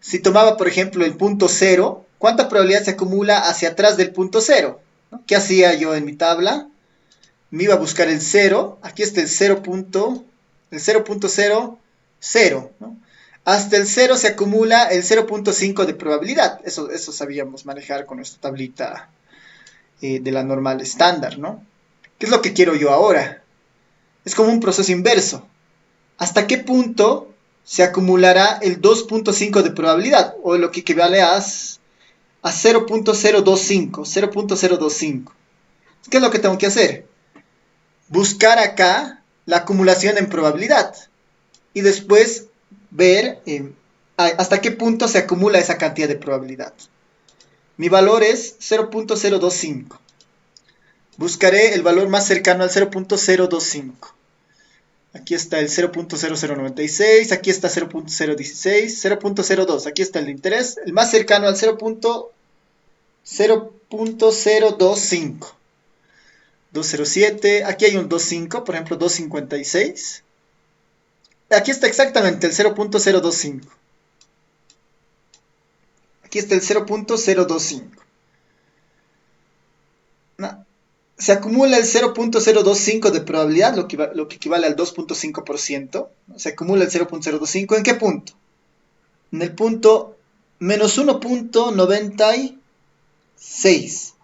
Si tomaba, por ejemplo, el punto 0, ¿cuánta probabilidad se acumula hacia atrás del punto 0? ¿No? ¿Qué hacía yo en mi tabla? Me iba a buscar el 0, aquí está el 0.00, ¿no? Hasta el 0 se acumula el 0.5 de probabilidad. Eso sabíamos manejar con nuestra tablita de la normal estándar, ¿no? ¿Qué es lo que quiero yo ahora? Es como un proceso inverso. ¿Hasta qué punto se acumulará el 2.5 de probabilidad? O lo que equivale a 0.025. ¿Qué es lo que tengo que hacer? Buscar acá la acumulación en probabilidad. Y después ver hasta qué punto se acumula esa cantidad de probabilidad. Mi valor es 0.025. Buscaré el valor más cercano al 0.025. Aquí está el 0.0096, aquí está 0.016, 0.02. Aquí está el de interés, el más cercano al 0.025. 207, aquí hay un 25, por ejemplo 256. Aquí está exactamente el 0.025. Aquí está el 0.025. No. Se acumula el 0.025 de probabilidad, lo que equivale al 2.5%. Se acumula el 0.025. ¿En qué punto? En el punto menos 1.96.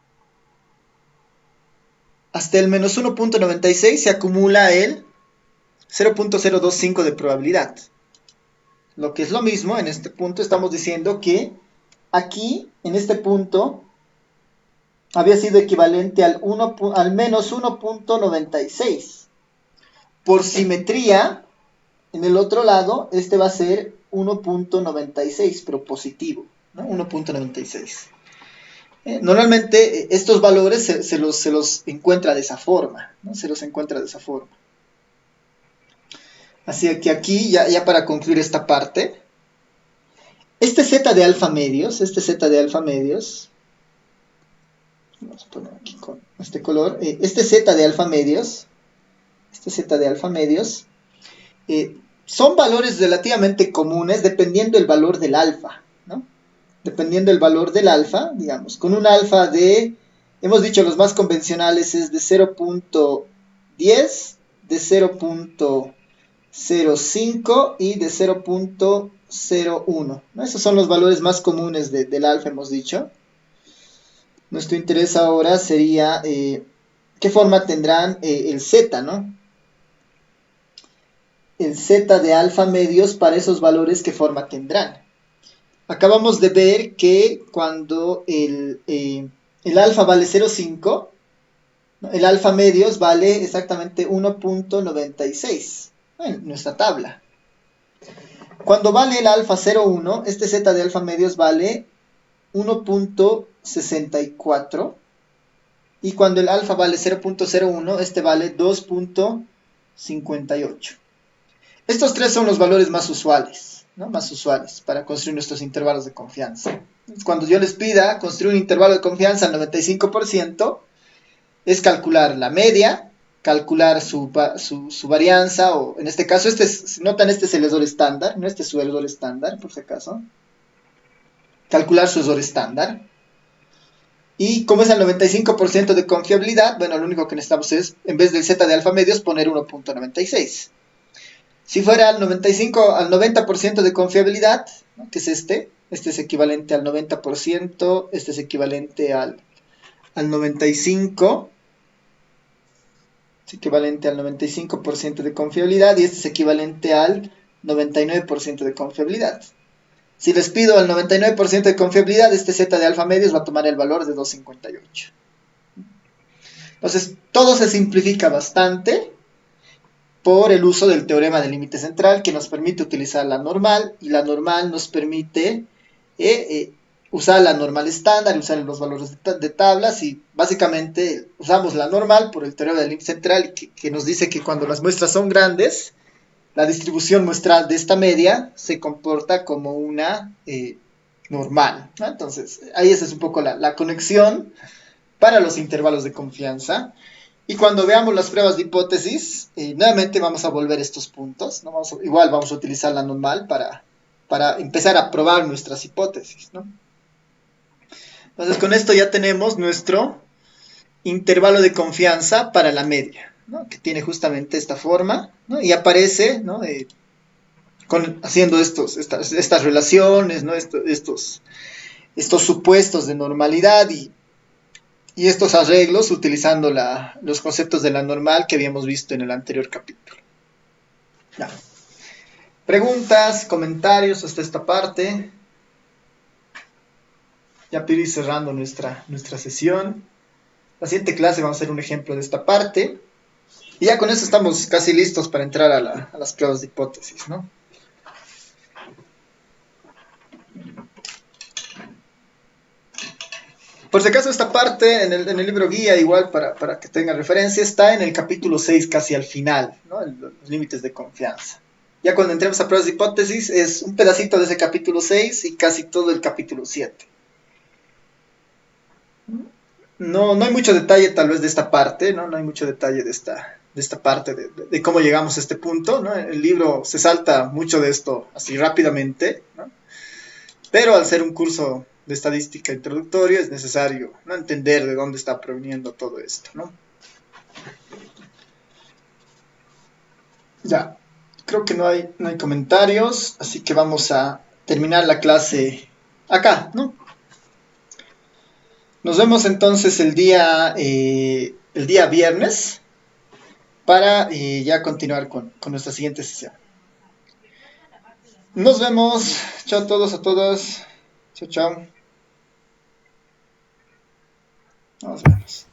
Hasta el menos 1.96 se acumula el 0.025 de probabilidad. Lo que es lo mismo, en este punto estamos diciendo que aquí, en este punto, había sido equivalente al menos 1.96. Por simetría, en el otro lado, este va a ser 1.96, pero positivo, ¿no? 1.96. Normalmente estos valores se los encuentra de esa forma, ¿no? Se los encuentra de esa forma. Así que aquí, ya para concluir esta parte, este z de alfa medios, vamos a poner aquí con este color, este z de alfa medios, son valores relativamente comunes dependiendo del valor del alfa, ¿no? Dependiendo del valor del alfa, digamos, con un alfa de, hemos dicho los más convencionales es de 0.10, de 0.05 y de 0.01, ¿no? Esos son los valores más comunes del alfa, hemos dicho. Nuestro interés ahora sería ¿qué forma tendrán el Z, ¿no? El Z de alfa medios para esos valores, ¿qué forma tendrán? Acabamos de ver que cuando el alfa vale 0,5, ¿no? El alfa medios vale exactamente 1,96 en nuestra tabla. Cuando vale el alfa 0,1, este Z de alfa medios vale 1,64. Y cuando el alfa vale 0,01, este vale 2,58. Estos tres son los valores más usuales, ¿no? Más usuales para construir nuestros intervalos de confianza. Cuando yo les pida construir un intervalo de confianza al 95%, es calcular la media, calcular su varianza, o en este caso, notan, este es el error estándar, ¿no? Este es su error estándar, por si acaso. Calcular su error estándar. Y como es el 95% de confiabilidad, bueno, lo único que necesitamos es, en vez del Z de alfa medios, poner 1,96. Si fuera al 95, al 90% de confiabilidad, ¿no? Que es este es equivalente al 90%, este es equivalente al 95%, es equivalente al 95% de confiabilidad, y este es equivalente al 99% de confiabilidad. Si les pido el 99% de confiabilidad, este Z de alfa medios va a tomar el valor de 2,58. Entonces, todo se simplifica bastante por el uso del teorema del límite central, que nos permite utilizar la normal, y la normal nos permite usar la normal estándar, usar los valores de tablas, y básicamente usamos la normal por el teorema del límite central, que nos dice que cuando las muestras son grandes, la distribución muestral de esta media se comporta como una normal, ¿no? Entonces, ahí esa es un poco la conexión para los intervalos de confianza. Y cuando veamos las pruebas de hipótesis, nuevamente vamos a volver estos puntos, ¿no? Igual vamos a utilizar la normal para empezar a probar nuestras hipótesis, ¿no? Entonces, con esto ya tenemos nuestro intervalo de confianza para la media, ¿no? Que tiene justamente esta forma, ¿no? Y aparece, ¿no? Haciendo estas relaciones, ¿no? Estos supuestos de normalidad y estos arreglos utilizando los conceptos de la normal que habíamos visto en el anterior capítulo. Ya. Preguntas, comentarios hasta esta parte. Ya para ir cerrando nuestra sesión. La siguiente clase vamos a hacer un ejemplo de esta parte. Y ya con eso estamos casi listos para entrar a las pruebas de hipótesis, ¿no? Por si acaso esta parte en el libro guía, igual para que tengan referencia, está en el capítulo 6 casi al final, ¿no? Los límites de confianza. Ya cuando entremos a pruebas de hipótesis es un pedacito de ese capítulo 6 y casi todo el capítulo 7. No hay mucho detalle tal vez de esta parte, ¿no? No hay mucho detalle de esta parte de cómo llegamos a este punto, ¿no? El libro se salta mucho de esto así rápidamente, ¿no? Pero al ser un curso de estadística introductorio es necesario, ¿no? Entender de dónde está proveniendo todo esto, ¿no? Ya, creo que no hay comentarios, así que vamos a terminar la clase acá, ¿no? Nos vemos entonces el día viernes para ya continuar con nuestra siguiente sesión. Nos vemos. Chao a todos, a todas. Chao, chao. Nos vemos.